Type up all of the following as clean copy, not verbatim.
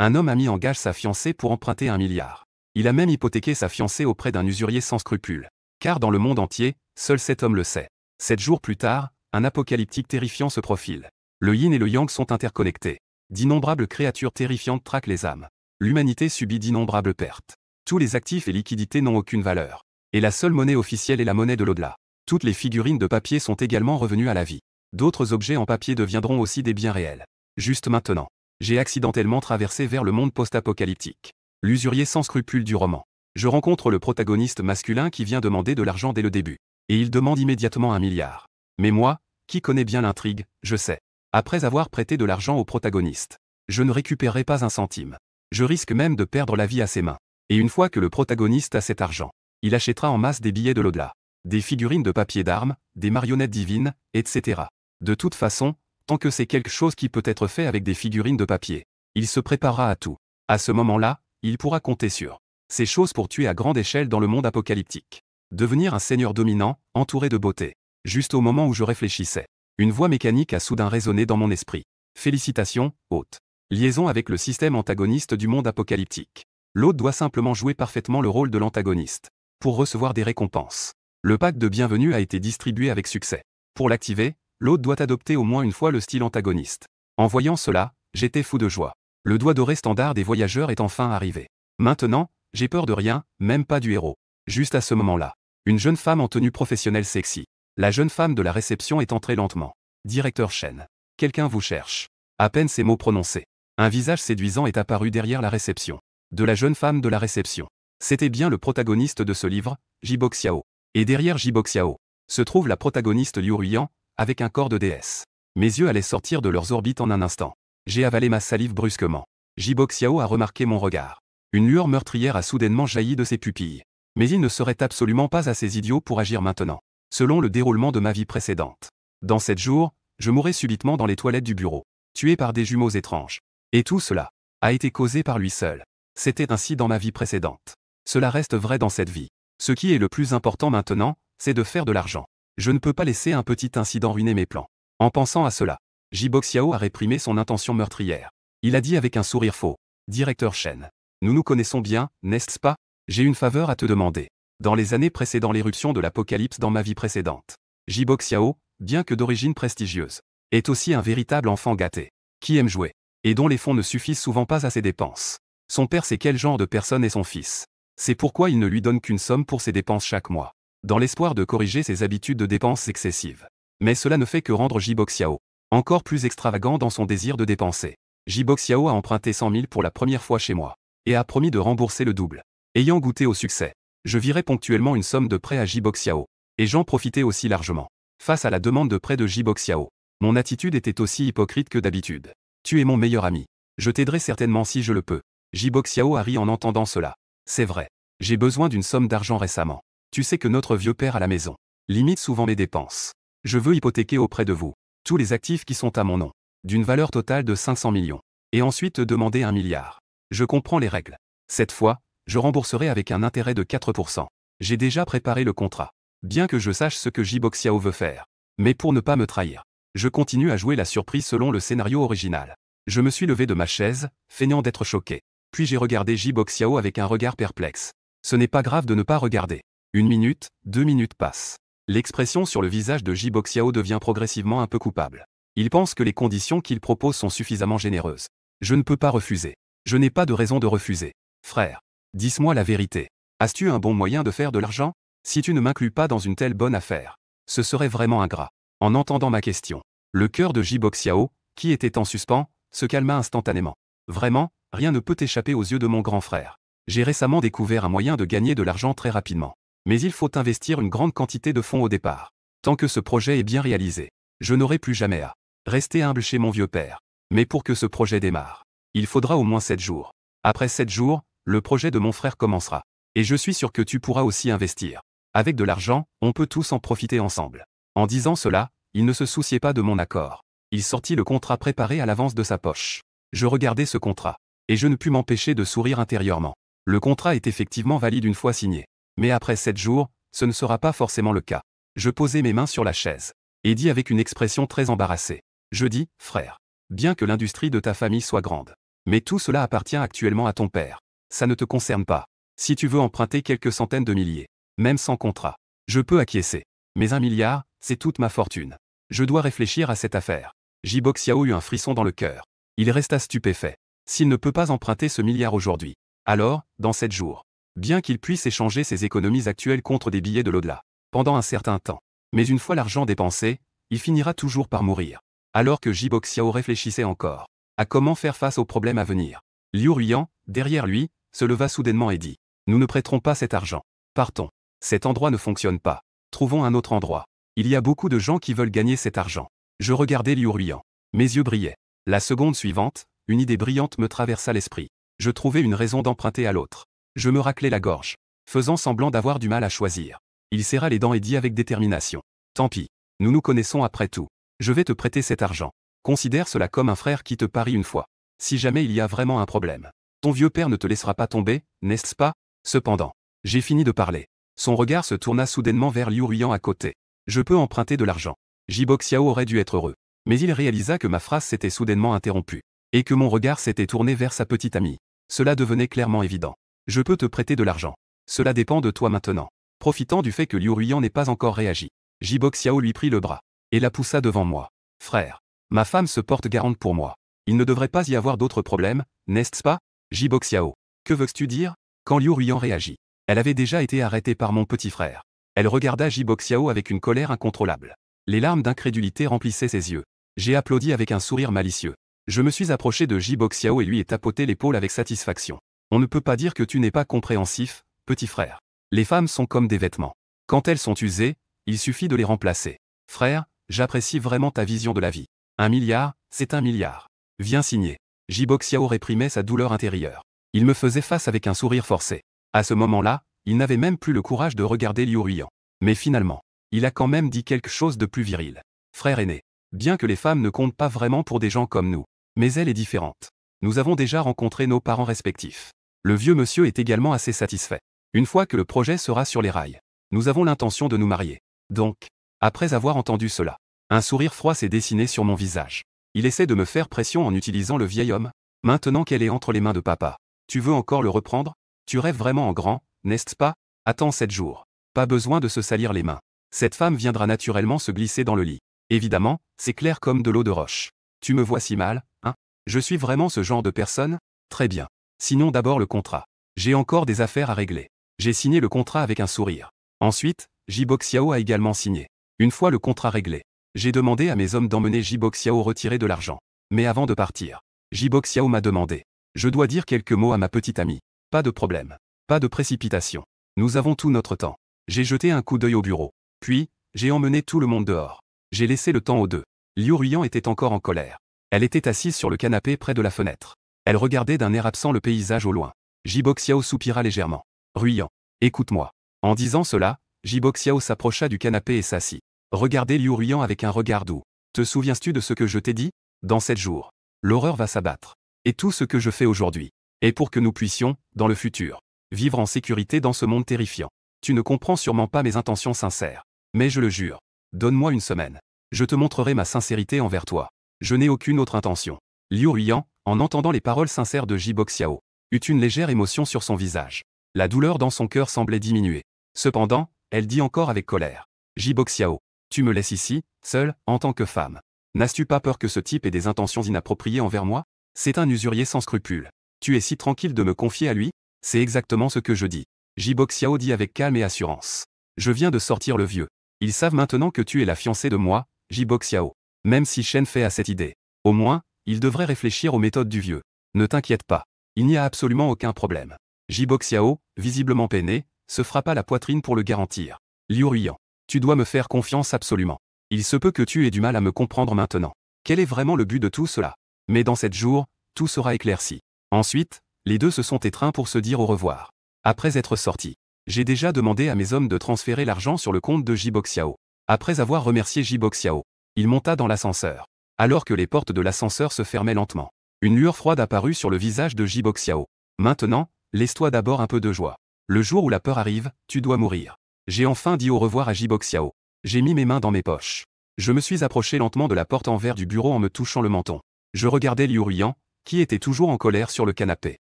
Un homme a mis en gage sa fiancée pour emprunter 1 milliard. Il a même hypothéqué sa fiancée auprès d'un usurier sans scrupules. Car dans le monde entier, seul cet homme le sait. 7 jours plus tard, un apocalyptique terrifiant se profile. Le yin et le yang sont interconnectés. D'innombrables créatures terrifiantes traquent les âmes. L'humanité subit d'innombrables pertes. Tous les actifs et liquidités n'ont aucune valeur. Et la seule monnaie officielle est la monnaie de l'au-delà. Toutes les figurines de papier sont également revenues à la vie. D'autres objets en papier deviendront aussi des biens réels. Juste maintenant, j'ai accidentellement traversé vers le monde post-apocalyptique. L'usurier sans scrupules du roman. Je rencontre le protagoniste masculin qui vient demander de l'argent dès le début. Et il demande immédiatement 1 milliard. Mais moi, qui connais bien l'intrigue, je sais. Après avoir prêté de l'argent au protagoniste, je ne récupérerai pas un centime. Je risque même de perdre la vie à ses mains. Et une fois que le protagoniste a cet argent, il achètera en masse des billets de l'au-delà, des figurines de papier d'armes, des marionnettes divines, etc. De toute façon, tant que c'est quelque chose qui peut être fait avec des figurines de papier, il se préparera à tout. À ce moment-là, il pourra compter sur ces choses pour tuer à grande échelle dans le monde apocalyptique. Devenir un seigneur dominant, entouré de beauté. Juste au moment où je réfléchissais, une voix mécanique a soudain résonné dans mon esprit. Félicitations, hôte. Liaison avec le système antagoniste du monde apocalyptique. L'hôte doit simplement jouer parfaitement le rôle de l'antagoniste pour recevoir des récompenses. Le pack de bienvenue a été distribué avec succès. Pour l'activer, l'hôte doit adopter au moins une fois le style antagoniste. En voyant cela, j'étais fou de joie. Le doigt doré standard des voyageurs est enfin arrivé. Maintenant, j'ai peur de rien, même pas du héros. Juste à ce moment-là, une jeune femme en tenue professionnelle sexy. La jeune femme de la réception est entrée lentement. Directeur Chen. Quelqu'un vous cherche. À peine ces mots prononcés, un visage séduisant est apparu derrière la réception. De la jeune femme de la réception. C'était bien le protagoniste de ce livre, Jibo Xiao. Et derrière Jibo Xiao, se trouve la protagoniste Liu Ruyan, avec un corps de déesse. Mes yeux allaient sortir de leurs orbites en un instant. J'ai avalé ma salive brusquement. Jibo Xiao a remarqué mon regard. Une lueur meurtrière a soudainement jailli de ses pupilles. Mais il ne serait absolument pas assez idiot pour agir maintenant. Selon le déroulement de ma vie précédente. Dans 7 jours, je mourrai subitement dans les toilettes du bureau, tué par des jumeaux étranges. Et tout cela a été causé par lui seul. C'était ainsi dans ma vie précédente. Cela reste vrai dans cette vie. Ce qui est le plus important maintenant, c'est de faire de l'argent. Je ne peux pas laisser un petit incident ruiner mes plans. En pensant à cela, Jibo Xiao a réprimé son intention meurtrière. Il a dit avec un sourire faux. Directeur Chen. Nous nous connaissons bien, n'est-ce pas? J'ai une faveur à te demander. Dans les années précédant l'éruption de l'apocalypse dans ma vie précédente, Jibo Xiao, bien que d'origine prestigieuse, est aussi un véritable enfant gâté, qui aime jouer, et dont les fonds ne suffisent souvent pas à ses dépenses. Son père sait quel genre de personne est son fils. C'est pourquoi il ne lui donne qu'une somme pour ses dépenses chaque mois, dans l'espoir de corriger ses habitudes de dépenses excessives. Mais cela ne fait que rendre Jibo Xiao encore plus extravagant dans son désir de dépenser. Jibo Xiao a emprunté 100 000 pour la première fois chez moi, et a promis de rembourser le double. Ayant goûté au succès, je virais ponctuellement une somme de prêt à Jibo Xiao, et j'en profitais aussi largement. Face à la demande de prêt de Jibo Xiao, mon attitude était aussi hypocrite que d'habitude. Tu es mon meilleur ami. Je t'aiderai certainement si je le peux. Jibo Xiao a ri en entendant cela. C'est vrai. J'ai besoin d'une somme d'argent récemment. Tu sais que notre vieux père à la maison limite souvent mes dépenses. Je veux hypothéquer auprès de vous tous les actifs qui sont à mon nom, d'une valeur totale de 500 millions, et ensuite te demander 1 milliard. Je comprends les règles. Cette fois, je rembourserai avec un intérêt de 4%. J'ai déjà préparé le contrat. Bien que je sache ce que Jibo Xiao veut faire. Mais pour ne pas me trahir, je continue à jouer la surprise selon le scénario original. Je me suis levé de ma chaise, feignant d'être choqué. Puis j'ai regardé Jibo Xiao avec un regard perplexe. Ce n'est pas grave de ne pas regarder. 1 minute, 2 minutes passent. L'expression sur le visage de Jibo Xiao devient progressivement un peu coupable. Il pense que les conditions qu'il propose sont suffisamment généreuses. Je ne peux pas refuser. Je n'ai pas de raison de refuser. Frère, dis-moi la vérité. As-tu un bon moyen de faire de l'argent? Si tu ne m'inclus pas dans une telle bonne affaire, ce serait vraiment ingrat. En entendant ma question, le cœur de Jibo Xiao, qui était en suspens, se calma instantanément. Vraiment, rien ne peut échapper aux yeux de mon grand frère. J'ai récemment découvert un moyen de gagner de l'argent très rapidement. Mais il faut investir une grande quantité de fonds au départ. Tant que ce projet est bien réalisé, je n'aurai plus jamais à rester humble chez mon vieux père. Mais pour que ce projet démarre, il faudra au moins 7 jours. Après 7 jours, le projet de mon frère commencera. Et je suis sûr que tu pourras aussi investir. Avec de l'argent, on peut tous en profiter ensemble. En disant cela, il ne se souciait pas de mon accord. Il sortit le contrat préparé à l'avance de sa poche. Je regardais ce contrat, et je ne pus m'empêcher de sourire intérieurement. Le contrat est effectivement valide une fois signé. Mais après 7 jours, ce ne sera pas forcément le cas. Je posai mes mains sur la chaise, et dis avec une expression très embarrassée. Je dis, frère, bien que l'industrie de ta famille soit grande, Mais tout cela appartient actuellement à ton père. Ça ne te concerne pas. Si tu veux emprunter quelques centaines de milliers, même sans contrat, je peux acquiescer. Mais 1 milliard, c'est toute ma fortune. Je dois réfléchir à cette affaire. Jibo Xiao eut un frisson dans le cœur. Il resta stupéfait. S'il ne peut pas emprunter ce milliard aujourd'hui, alors, dans 7 jours, bien qu'il puisse échanger ses économies actuelles contre des billets de l'au-delà, pendant un certain temps. Mais une fois l'argent dépensé, il finira toujours par mourir. Alors que Jibo Xiao réfléchissait encore à comment faire face aux problèmes à venir, Liu Ruiyan, derrière lui, se leva soudainement et dit « Nous ne prêterons pas cet argent. Partons. Cet endroit ne fonctionne pas. Trouvons un autre endroit. Il y a beaucoup de gens qui veulent gagner cet argent. » Je regardais Liu Ruiyan. Mes yeux brillaient. La seconde suivante, une idée brillante me traversa l'esprit. Je trouvais une raison d'emprunter à l'autre. Je me raclai la gorge, faisant semblant d'avoir du mal à choisir. Il serra les dents et dit avec détermination « Tant pis. Nous nous connaissons après tout. Je vais te prêter cet argent. Considère cela comme un frère qui te parie une fois. Si jamais il y a vraiment un problème, ton vieux père ne te laissera pas tomber, n'est-ce pas? Cependant, j'ai fini de parler. Son regard se tourna soudainement vers Liu Ruiyan à côté. Je peux emprunter de l'argent. Jibo Xiao aurait dû être heureux. Mais il réalisa que ma phrase s'était soudainement interrompue. Et que mon regard s'était tourné vers sa petite amie. Cela devenait clairement évident. Je peux te prêter de l'argent. Cela dépend de toi maintenant. Profitant du fait que Liu Ruiyan n'ait pas encore réagi, Jibo Xiao lui prit le bras et la poussa devant moi. Frère, ma femme se porte garante pour moi. Il ne devrait pas y avoir d'autres problèmes, n'est-ce pas? Jibo Xiao. Que veux-tu dire? Quand Liu Ruiyan réagit, elle avait déjà été arrêtée par mon petit frère. Elle regarda Jibo Xiao avec une colère incontrôlable. Les larmes d'incrédulité remplissaient ses yeux. J'ai applaudi avec un sourire malicieux. Je me suis approché de Jibo Xiao et lui ai tapoté l'épaule avec satisfaction. On ne peut pas dire que tu n'es pas compréhensif, petit frère. Les femmes sont comme des vêtements. Quand elles sont usées, il suffit de les remplacer. Frère, j'apprécie vraiment ta vision de la vie. 1 milliard, c'est 1 milliard. Viens signer. Jibo Xiao réprimait sa douleur intérieure. Il me faisait face avec un sourire forcé. À ce moment-là, il n'avait même plus le courage de regarder Liu Ruiyan. Mais finalement, il a quand même dit quelque chose de plus viril. Frère aîné, bien que les femmes ne comptent pas vraiment pour des gens comme nous, mais elle est différente. Nous avons déjà rencontré nos parents respectifs. Le vieux monsieur est également assez satisfait. Une fois que le projet sera sur les rails, nous avons l'intention de nous marier. Donc, après avoir entendu cela, un sourire froid s'est dessiné sur mon visage. Il essaie de me faire pression en utilisant le vieil homme. Maintenant qu'elle est entre les mains de papa, tu veux encore le reprendre? Tu rêves vraiment en grand, n'est-ce pas? Attends 7 jours. Pas besoin de se salir les mains. Cette femme viendra naturellement se glisser dans le lit. Évidemment, c'est clair comme de l'eau de roche. Tu me vois si mal, hein? Je suis vraiment ce genre de personne? Très bien. Sinon d'abord le contrat. J'ai encore des affaires à régler. J'ai signé le contrat avec un sourire. Ensuite, Jibo Xiao a également signé. Une fois le contrat réglé, j'ai demandé à mes hommes d'emmener Jibo Xiao retirer de l'argent. Mais avant de partir, Jibo Xiao m'a demandé. Je dois dire quelques mots à ma petite amie. Pas de problème. Pas de précipitation. Nous avons tout notre temps. J'ai jeté un coup d'œil au bureau. Puis, j'ai emmené tout le monde dehors. J'ai laissé le temps aux deux. Liu Ruiyan était encore en colère. Elle était assise sur le canapé près de la fenêtre. Elle regardait d'un air absent le paysage au loin. Jibo Xiao soupira légèrement. Ruiyan, écoute-moi. En disant cela, Jibo Xiao s'approcha du canapé et s'assit. Regardez Liu Ruiyan avec un regard doux. Te souviens-tu de ce que je t'ai dit? Dans 7 jours, l'horreur va s'abattre. Et tout ce que je fais aujourd'hui est pour que nous puissions, dans le futur, vivre en sécurité dans ce monde terrifiant. Tu ne comprends sûrement pas mes intentions sincères. Mais je le jure. Donne-moi une semaine. Je te montrerai ma sincérité envers toi. Je n'ai aucune autre intention. Liu Ruiyan, en entendant les paroles sincères de Jibo Xiao, eut une légère émotion sur son visage. La douleur dans son cœur semblait diminuer. Cependant, elle dit encore avec colère. Jibo Xiao, tu me laisses ici, seule, en tant que femme. N'as-tu pas peur que ce type ait des intentions inappropriées envers moi? C'est un usurier sans scrupules. Tu es si tranquille de me confier à lui? C'est exactement ce que je dis. Jibo Xiao dit avec calme et assurance. Je viens de sortir le vieux. Ils savent maintenant que tu es la fiancée de moi, Jibo Xiao. Même si Shen fait à cette idée. Au moins, il devrait réfléchir aux méthodes du vieux. Ne t'inquiète pas. Il n'y a absolument aucun problème. Jibo Xiao, visiblement peiné, se frappa la poitrine pour le garantir. Liu Ruiyan, tu dois me faire confiance absolument. Il se peut que tu aies du mal à me comprendre maintenant. Quel est vraiment le but de tout cela? Mais dans 7 jours, tout sera éclairci. Ensuite, les deux se sont étreints pour se dire au revoir. Après être sortis, j'ai déjà demandé à mes hommes de transférer l'argent sur le compte de Jibo Xiao. Après avoir remercié Jibo Xiao, il monta dans l'ascenseur. Alors que les portes de l'ascenseur se fermaient lentement, une lueur froide apparut sur le visage de Jibo Xiao. Maintenant, laisse-toi d'abord un peu de joie. Le jour où la peur arrive, tu dois mourir. J'ai enfin dit au revoir à Jibo Xiao. J'ai mis mes mains dans mes poches. Je me suis approché lentement de la porte en verre du bureau en me touchant le menton. Je regardais Liu Ruiyan, qui était toujours en colère sur le canapé.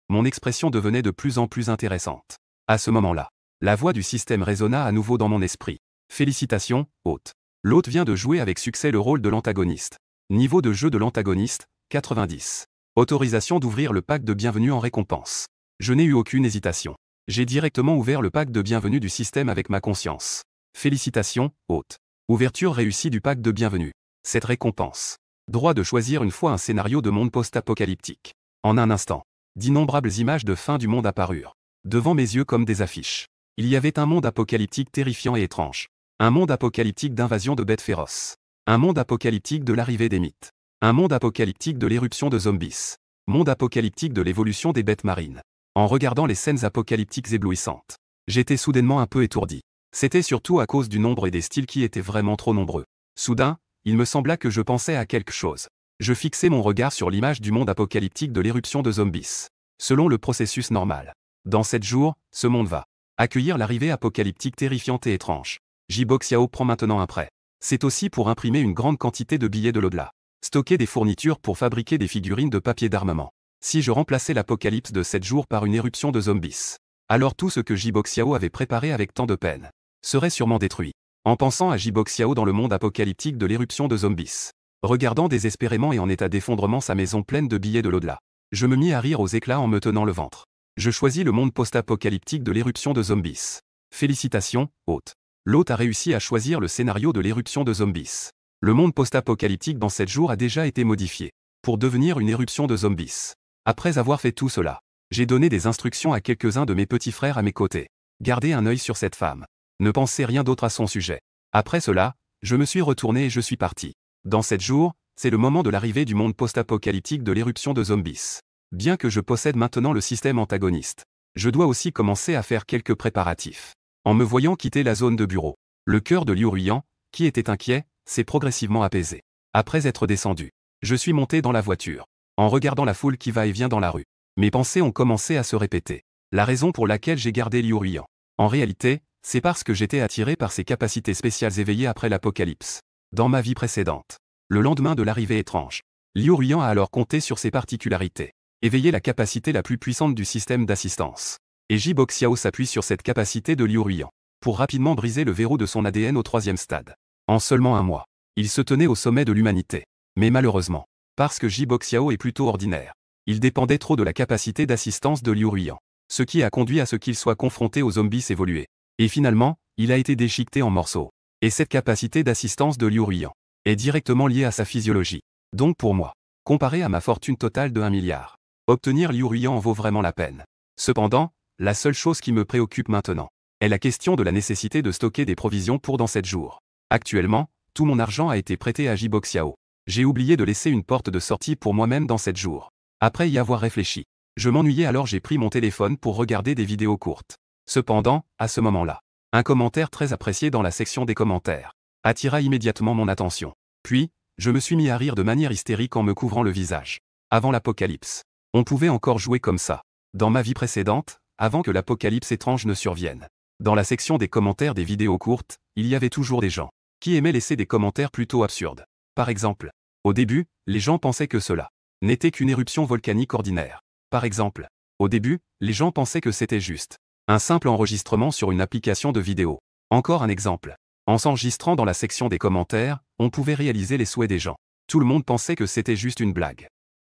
Mon expression devenait de plus en plus intéressante. À ce moment-là, la voix du système résonna à nouveau dans mon esprit. Félicitations, hôte. L'hôte vient de jouer avec succès le rôle de l'antagoniste. Niveau de jeu de l'antagoniste, 90. Autorisation d'ouvrir le pack de bienvenue en récompense. Je n'ai eu aucune hésitation. J'ai directement ouvert le pack de bienvenue du système avec ma conscience. Félicitations, hôte. Ouverture réussie du pack de bienvenue. Cette récompense. Droit de choisir une fois un scénario de monde post-apocalyptique. En un instant, d'innombrables images de fin du monde apparurent. Devant mes yeux comme des affiches. Il y avait un monde apocalyptique terrifiant et étrange. Un monde apocalyptique d'invasion de bêtes féroces. Un monde apocalyptique de l'arrivée des mythes. Un monde apocalyptique de l'éruption de zombies. Monde apocalyptique de l'évolution des bêtes marines. En regardant les scènes apocalyptiques éblouissantes, j'étais soudainement un peu étourdi. C'était surtout à cause du nombre et des styles qui étaient vraiment trop nombreux. Soudain, il me sembla que je pensais à quelque chose. Je fixais mon regard sur l'image du monde apocalyptique de l'éruption de zombies. Selon le processus normal. Dans 7 jours, ce monde va accueillir l'arrivée apocalyptique terrifiante et étrange. Jiboxiao prend maintenant un prêt. C'est aussi pour imprimer une grande quantité de billets de l'au-delà. Stocker des fournitures pour fabriquer des figurines de papier d'armement. Si je remplaçais l'apocalypse de 7 jours par une éruption de zombies, alors tout ce que Jiboxiao avait préparé avec tant de peine serait sûrement détruit. En pensant à Jiboxiao dans le monde apocalyptique de l'éruption de zombies, regardant désespérément et en état d'effondrement sa maison pleine de billets de l'au-delà, je me mis à rire aux éclats en me tenant le ventre. Je choisis le monde post-apocalyptique de l'éruption de zombies. Félicitations, hôte. L'hôte a réussi à choisir le scénario de l'éruption de zombies. Le monde post-apocalyptique dans 7 jours a déjà été modifié pour devenir une éruption de zombies. Après avoir fait tout cela, j'ai donné des instructions à quelques-uns de mes petits frères à mes côtés. Gardez un œil sur cette femme. Ne pensez rien d'autre à son sujet. Après cela, je me suis retourné et je suis parti. Dans 7 jours, c'est le moment de l'arrivée du monde post-apocalyptique de l'éruption de zombies. Bien que je possède maintenant le système antagoniste, je dois aussi commencer à faire quelques préparatifs. En me voyant quitter la zone de bureau, le cœur de Liu Ruiyan, qui était inquiet, s'est progressivement apaisé. Après être descendu, je suis monté dans la voiture. En regardant la foule qui va et vient dans la rue, mes pensées ont commencé à se répéter. La raison pour laquelle j'ai gardé Liu Ruiyan. En réalité, c'est parce que j'étais attiré par ses capacités spéciales éveillées après l'apocalypse. Dans ma vie précédente, le lendemain de l'arrivée étrange, Liu Ruiyan a alors compté sur ses particularités. Éveiller la capacité la plus puissante du système d'assistance. Et Jiboxiao s'appuie sur cette capacité de Liu Ruiyan pour rapidement briser le verrou de son ADN au 3e stade. En seulement un mois, il se tenait au sommet de l'humanité. Mais malheureusement, parce que Jiboxiao est plutôt ordinaire, il dépendait trop de la capacité d'assistance de Liu Ruiyan, ce qui a conduit à ce qu'il soit confronté aux zombies évolués. Et finalement, il a été déchiqueté en morceaux. Et cette capacité d'assistance de Liu Ruiyan est directement liée à sa physiologie. Donc pour moi, comparé à ma fortune totale de 1 milliard, obtenir Liu Ruiyan en vaut vraiment la peine. Cependant, la seule chose qui me préoccupe maintenant est la question de la nécessité de stocker des provisions pour dans 7 jours. Actuellement, tout mon argent a été prêté à Jiboxiao. J'ai oublié de laisser une porte de sortie pour moi-même dans 7 jours. Après y avoir réfléchi, je m'ennuyais alors j'ai pris mon téléphone pour regarder des vidéos courtes. Cependant, à ce moment-là, un commentaire très apprécié dans la section des commentaires attira immédiatement mon attention. Puis, je me suis mis à rire de manière hystérique en me couvrant le visage. Avant l'apocalypse, on pouvait encore jouer comme ça. Dans ma vie précédente, avant que l'apocalypse étrange ne survienne. Dans la section des commentaires des vidéos courtes, il y avait toujours des gens qui aimaient laisser des commentaires plutôt absurdes. Par exemple, au début, les gens pensaient que cela n'était qu'une éruption volcanique ordinaire. Par exemple, au début, les gens pensaient que c'était juste un simple enregistrement sur une application de vidéo. Encore un exemple. En s'enregistrant dans la section des commentaires, on pouvait réaliser les souhaits des gens. Tout le monde pensait que c'était juste une blague.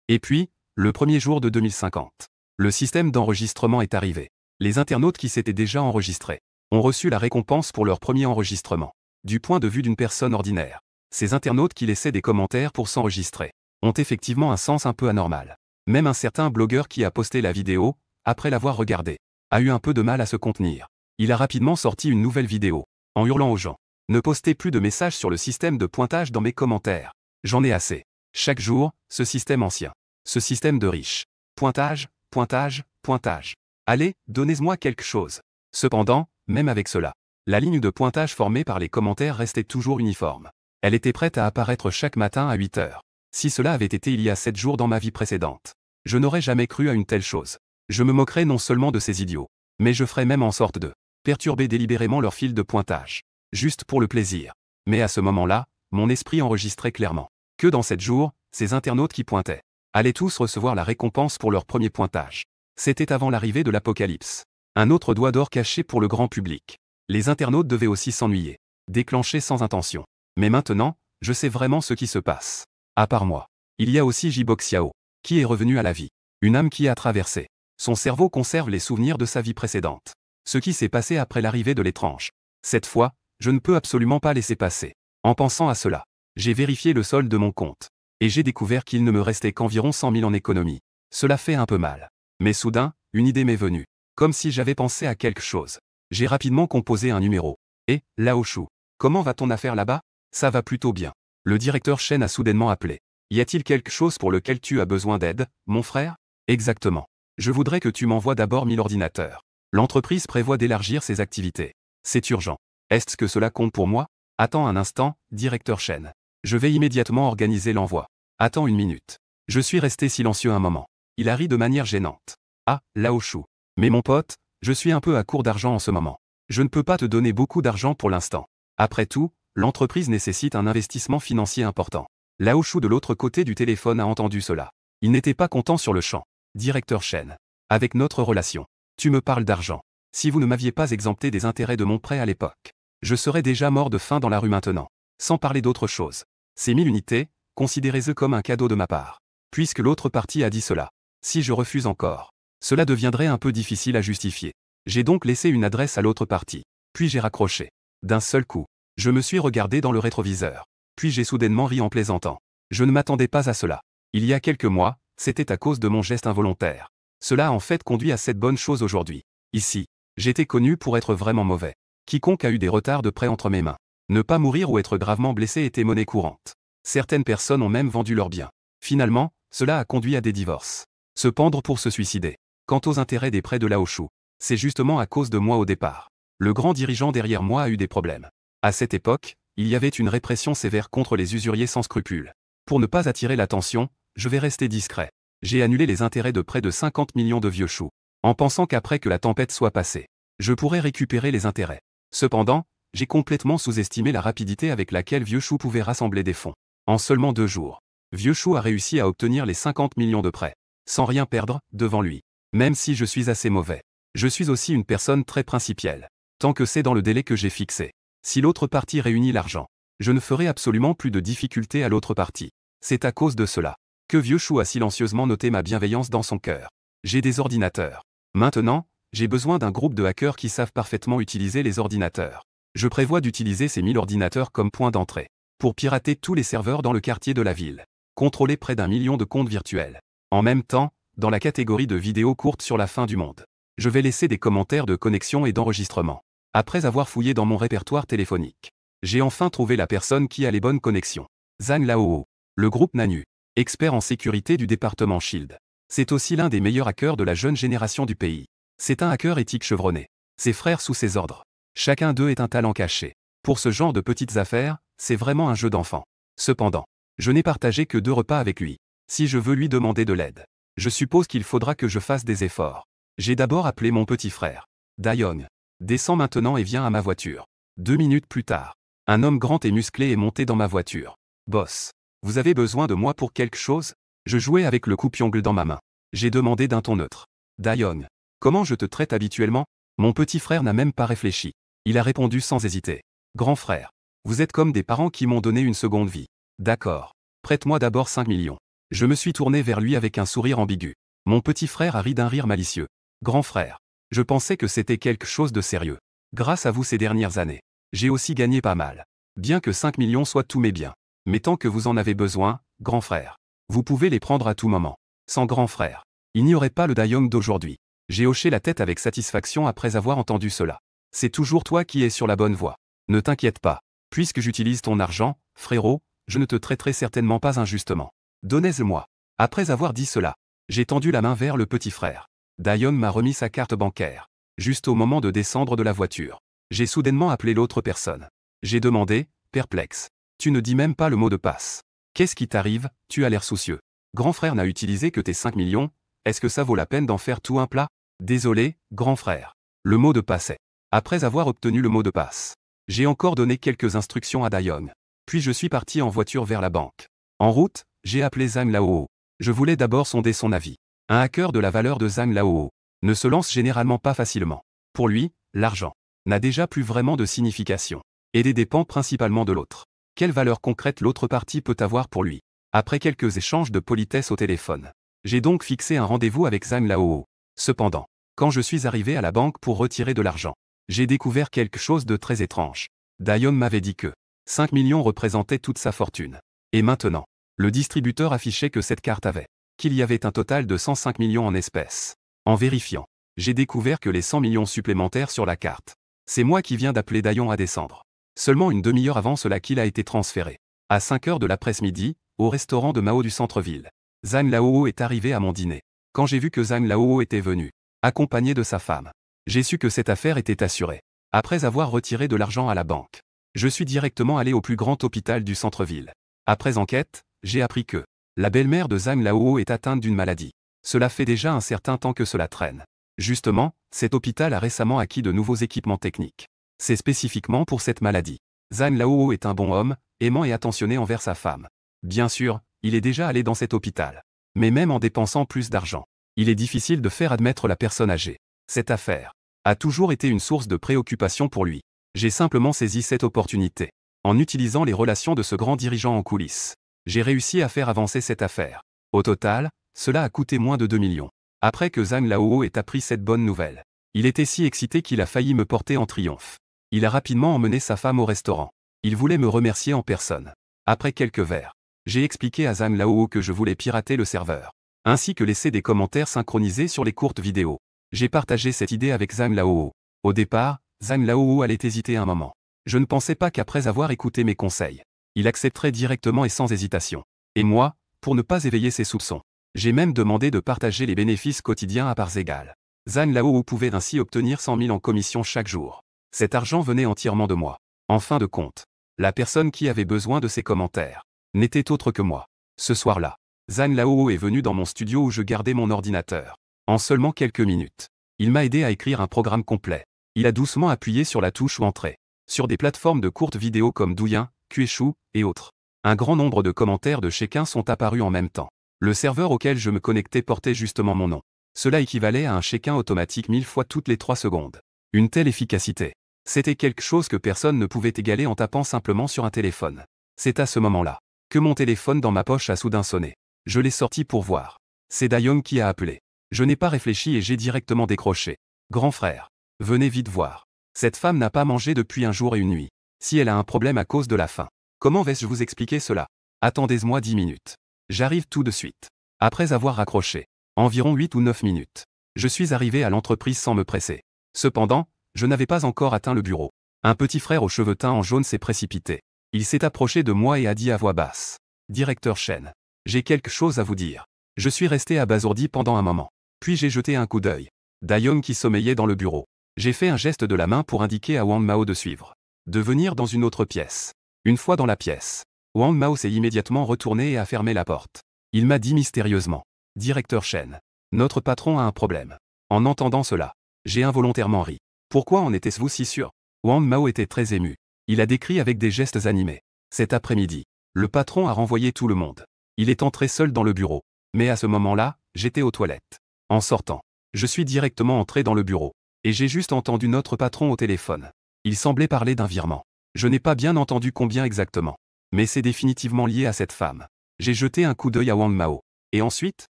Et puis, le premier jour de 2050, le système d'enregistrement est arrivé. Les internautes qui s'étaient déjà enregistrés ont reçu la récompense pour leur premier enregistrement. Du point de vue d'une personne ordinaire, ces internautes qui laissaient des commentaires pour s'enregistrer ont effectivement un sens un peu anormal. Même un certain blogueur qui a posté la vidéo, après l'avoir regardée, a eu un peu de mal à se contenir. Il a rapidement sorti une nouvelle vidéo, en hurlant aux gens. Ne postez plus de messages sur le système de pointage dans mes commentaires. J'en ai assez. Chaque jour, ce système ancien. Ce système de riches. Pointage, pointage, pointage. Allez, donnez-moi quelque chose. Cependant, même avec cela, la ligne de pointage formée par les commentaires restait toujours uniforme. Elle était prête à apparaître chaque matin à 8 heures. Si cela avait été il y a 7 jours dans ma vie précédente, je n'aurais jamais cru à une telle chose. Je me moquerais non seulement de ces idiots, mais je ferais même en sorte de perturber délibérément leur fil de pointage. Juste pour le plaisir. Mais à ce moment-là, mon esprit enregistrait clairement que dans 7 jours, ces internautes qui pointaient allaient tous recevoir la récompense pour leur premier pointage. C'était avant l'arrivée de l'apocalypse. Un autre doigt d'or caché pour le grand public. Les internautes devaient aussi s'ennuyer. Déclenché sans intention. Mais maintenant, je sais vraiment ce qui se passe. À part moi. Il y a aussi Jiboxiao, qui est revenu à la vie. Une âme qui a traversé. Son cerveau conserve les souvenirs de sa vie précédente. Ce qui s'est passé après l'arrivée de l'étrange. Cette fois, je ne peux absolument pas laisser passer. En pensant à cela, j'ai vérifié le solde de mon compte. Et j'ai découvert qu'il ne me restait qu'environ 100 000 en économie. Cela fait un peu mal. Mais soudain, une idée m'est venue. Comme si j'avais pensé à quelque chose. J'ai rapidement composé un numéro. Et, Laoshu, comment va ton affaire là-bas? Ça va plutôt bien. Le directeur Shen a soudainement appelé. Y a-t-il quelque chose pour lequel tu as besoin d'aide, mon frère? Exactement. Je voudrais que tu m'envoies d'abord 1000 ordinateurs. L'entreprise prévoit d'élargir ses activités. C'est urgent. Est-ce que cela compte pour moi? Attends un instant, directeur Shen. Je vais immédiatement organiser l'envoi. Attends une minute. Je suis resté silencieux un moment. Il a ri de manière gênante. Ah, Laoshu. Mais mon pote, je suis un peu à court d'argent en ce moment. Je ne peux pas te donner beaucoup d'argent pour l'instant. Après tout, l'entreprise nécessite un investissement financier important. Laoshu de l'autre côté du téléphone a entendu cela. Il n'était pas content sur le champ. Directeur Shen. Avec notre relation. Tu me parles d'argent. Si vous ne m'aviez pas exempté des intérêts de mon prêt à l'époque, je serais déjà mort de faim dans la rue maintenant. Sans parler d'autre chose. Ces 1000 unités, considérez-le comme un cadeau de ma part. Puisque l'autre partie a dit cela. Si je refuse encore, cela deviendrait un peu difficile à justifier. J'ai donc laissé une adresse à l'autre partie. Puis j'ai raccroché. D'un seul coup, je me suis regardé dans le rétroviseur. Puis j'ai soudainement ri en plaisantant. Je ne m'attendais pas à cela. Il y a quelques mois, c'était à cause de mon geste involontaire. Cela a en fait conduit à cette bonne chose aujourd'hui. Ici, j'étais connu pour être vraiment mauvais. Quiconque a eu des retards de prêt entre mes mains. Ne pas mourir ou être gravement blessé était monnaie courante. Certaines personnes ont même vendu leurs biens. Finalement, cela a conduit à des divorces. Se pendre pour se suicider. Quant aux intérêts des prêts de Laoshu, c'est justement à cause de moi au départ. Le grand dirigeant derrière moi a eu des problèmes. À cette époque, il y avait une répression sévère contre les usuriers sans scrupules. Pour ne pas attirer l'attention, je vais rester discret. J'ai annulé les intérêts de près de 50 millions de vieux choux, en pensant qu'après que la tempête soit passée, je pourrais récupérer les intérêts. Cependant, j'ai complètement sous-estimé la rapidité avec laquelle Vieux Chou pouvait rassembler des fonds. En seulement 2 jours, Vieux Chou a réussi à obtenir les 50 millions de prêts, sans rien perdre, devant lui. Même si je suis assez mauvais, je suis aussi une personne très principielle. Tant que c'est dans le délai que j'ai fixé. Si l'autre partie réunit l'argent, je ne ferai absolument plus de difficulté à l'autre partie. C'est à cause de cela que Vieux Chou a silencieusement noté ma bienveillance dans son cœur. J'ai des ordinateurs. Maintenant, j'ai besoin d'un groupe de hackers qui savent parfaitement utiliser les ordinateurs. Je prévois d'utiliser ces 1000 ordinateurs comme point d'entrée pour pirater tous les serveurs dans le quartier de la ville. Contrôler près d'1 million de comptes virtuels. En même temps, dans la catégorie de vidéos courtes sur la fin du monde, je vais laisser des commentaires de connexion et d'enregistrement. Après avoir fouillé dans mon répertoire téléphonique, j'ai enfin trouvé la personne qui a les bonnes connexions. Zhang Lao. Le groupe Nanu, expert en sécurité du département Shield. C'est aussi l'un des meilleurs hackers de la jeune génération du pays. C'est un hacker éthique chevronné. Ses frères sous ses ordres. Chacun d'eux est un talent caché. Pour ce genre de petites affaires, c'est vraiment un jeu d'enfant. Cependant, je n'ai partagé que 2 repas avec lui. Si je veux lui demander de l'aide, je suppose qu'il faudra que je fasse des efforts. J'ai d'abord appelé mon petit frère. Dayong. Descends maintenant et viens à ma voiture. 2 minutes plus tard, un homme grand et musclé est monté dans ma voiture. Boss, vous avez besoin de moi pour quelque chose? Je jouais avec le coupe-ongle dans ma main. J'ai demandé d'un ton neutre. Dayong, comment je te traite habituellement? Mon petit frère n'a même pas réfléchi. Il a répondu sans hésiter. Grand frère, vous êtes comme des parents qui m'ont donné une seconde vie. D'accord. Prête-moi d'abord 5 millions. Je me suis tourné vers lui avec un sourire ambigu. Mon petit frère a ri d'un rire malicieux. Grand frère, je pensais que c'était quelque chose de sérieux. Grâce à vous ces dernières années, j'ai aussi gagné pas mal. Bien que 5 millions soient tous mes biens. Mais tant que vous en avez besoin, grand frère, vous pouvez les prendre à tout moment. Sans grand frère, il n'y aurait pas le Dayong d'aujourd'hui. J'ai hoché la tête avec satisfaction après avoir entendu cela. C'est toujours toi qui es sur la bonne voie. Ne t'inquiète pas. Puisque j'utilise ton argent, frérot, je ne te traiterai certainement pas injustement. Donnez-le-moi. Après avoir dit cela, j'ai tendu la main vers le petit frère. Dayong m'a remis sa carte bancaire. Juste au moment de descendre de la voiture, j'ai soudainement appelé l'autre personne. J'ai demandé, perplexe. Tu ne dis même pas le mot de passe. Qu'est-ce qui t'arrive? Tu as l'air soucieux. Grand frère n'a utilisé que tes 5 millions. Est-ce que ça vaut la peine d'en faire tout un plat? Désolé, grand frère. Le mot de passe est. Après avoir obtenu le mot de passe, j'ai encore donné quelques instructions à Dayong. Puis je suis parti en voiture vers la banque. En route, j'ai appelé Zhang Lao. Je voulais d'abord sonder son avis. Un hacker de la valeur de Zhang Laohou ne se lance généralement pas facilement. Pour lui, l'argent n'a déjà plus vraiment de signification. Et dépend principalement de l'autre. Quelle valeur concrète l'autre partie peut avoir pour lui? Après quelques échanges de politesse au téléphone, j'ai donc fixé un rendez-vous avec Zhang Laohou. Cependant, quand je suis arrivé à la banque pour retirer de l'argent, j'ai découvert quelque chose de très étrange. Dayon m'avait dit que 5 millions représentaient toute sa fortune. Et maintenant, le distributeur affichait que cette carte qu'il y avait un total de 105 millions en espèces. En vérifiant, j'ai découvert que les 100 millions supplémentaires sur la carte, c'est moi qui viens d'appeler Dayon à descendre. Seulement une demi-heure avant cela qu'il a été transféré. À 5 heures de l'après-midi, au restaurant de Mao du centre-ville. Zhang Laohou est arrivé à mon dîner. Quand j'ai vu que Zhang Laohou était venu, accompagné de sa femme, j'ai su que cette affaire était assurée. Après avoir retiré de l'argent à la banque, je suis directement allé au plus grand hôpital du centre-ville. Après enquête, j'ai appris que la belle-mère de Zhang Laohou est atteinte d'une maladie. Cela fait déjà un certain temps que cela traîne. Justement, cet hôpital a récemment acquis de nouveaux équipements techniques. C'est spécifiquement pour cette maladie. Zhang Laohou est un bon homme, aimant et attentionné envers sa femme. Bien sûr, il est déjà allé dans cet hôpital. Mais même en dépensant plus d'argent, il est difficile de faire admettre la personne âgée. Cette affaire a toujours été une source de préoccupation pour lui. J'ai simplement saisi cette opportunité. En utilisant les relations de ce grand dirigeant en coulisses, j'ai réussi à faire avancer cette affaire. Au total, cela a coûté moins de 2 millions. Après que Zhang Laohou ait appris cette bonne nouvelle, il était si excité qu'il a failli me porter en triomphe. Il a rapidement emmené sa femme au restaurant. Il voulait me remercier en personne. Après quelques verres, j'ai expliqué à Zhang Laohou que je voulais pirater le serveur, ainsi que laisser des commentaires synchronisés sur les courtes vidéos. J'ai partagé cette idée avec Zhang Laohou. Au départ, Zhang Laohou allait hésiter un moment. Je ne pensais pas qu'après avoir écouté mes conseils, il accepterait directement et sans hésitation. Et moi, pour ne pas éveiller ses soupçons, j'ai même demandé de partager les bénéfices quotidiens à parts égales. Zhang Laohou pouvait ainsi obtenir 100 000 en commission chaque jour. Cet argent venait entièrement de moi. En fin de compte, la personne qui avait besoin de ces commentaires n'était autre que moi. Ce soir-là, Zhang Laohou est venu dans mon studio où je gardais mon ordinateur. En seulement quelques minutes, il m'a aidé à écrire un programme complet. Il a doucement appuyé sur la touche ou entrée. Sur des plateformes de courtes vidéos comme Douyin, Kueshu et autres, un grand nombre de commentaires de chacun sont apparus en même temps. Le serveur auquel je me connectais portait justement mon nom. Cela équivalait à un check-in automatique 1000 fois toutes les 3 secondes. Une telle efficacité. C'était quelque chose que personne ne pouvait égaler en tapant simplement sur un téléphone. C'est à ce moment-là que mon téléphone dans ma poche a soudain sonné. Je l'ai sorti pour voir. C'est Dayon qui a appelé. Je n'ai pas réfléchi et j'ai directement décroché. Grand frère, venez vite voir. Cette femme n'a pas mangé depuis un jour et une nuit. Si elle a un problème à cause de la faim, comment vais-je vous expliquer cela? Attendez-moi 10 minutes. J'arrive tout de suite. Après avoir raccroché, environ 8 ou 9 minutes, je suis arrivé à l'entreprise sans me presser. Cependant, je n'avais pas encore atteint le bureau. Un petit frère aux cheveux teints en jaune s'est précipité. Il s'est approché de moi et a dit à voix basse. Directeur Chen, j'ai quelque chose à vous dire. Je suis resté abasourdi pendant un moment. Puis j'ai jeté un coup d'œil. Dayon qui sommeillait dans le bureau. J'ai fait un geste de la main pour indiquer à Wang Mao de suivre. De venir dans une autre pièce. Une fois dans la pièce, Wang Mao s'est immédiatement retourné et a fermé la porte. Il m'a dit mystérieusement. Directeur Chen, notre patron a un problème. En entendant cela, j'ai involontairement ri. Pourquoi en était-vous si sûr? Wang Mao était très ému. Il a décrit avec des gestes animés. Cet après-midi, le patron a renvoyé tout le monde. Il est entré seul dans le bureau. Mais à ce moment-là, j'étais aux toilettes. En sortant, je suis directement entré dans le bureau. Et j'ai juste entendu notre patron au téléphone. Il semblait parler d'un virement. Je n'ai pas bien entendu combien exactement. Mais c'est définitivement lié à cette femme. J'ai jeté un coup d'œil à Wang Mao. Et ensuite,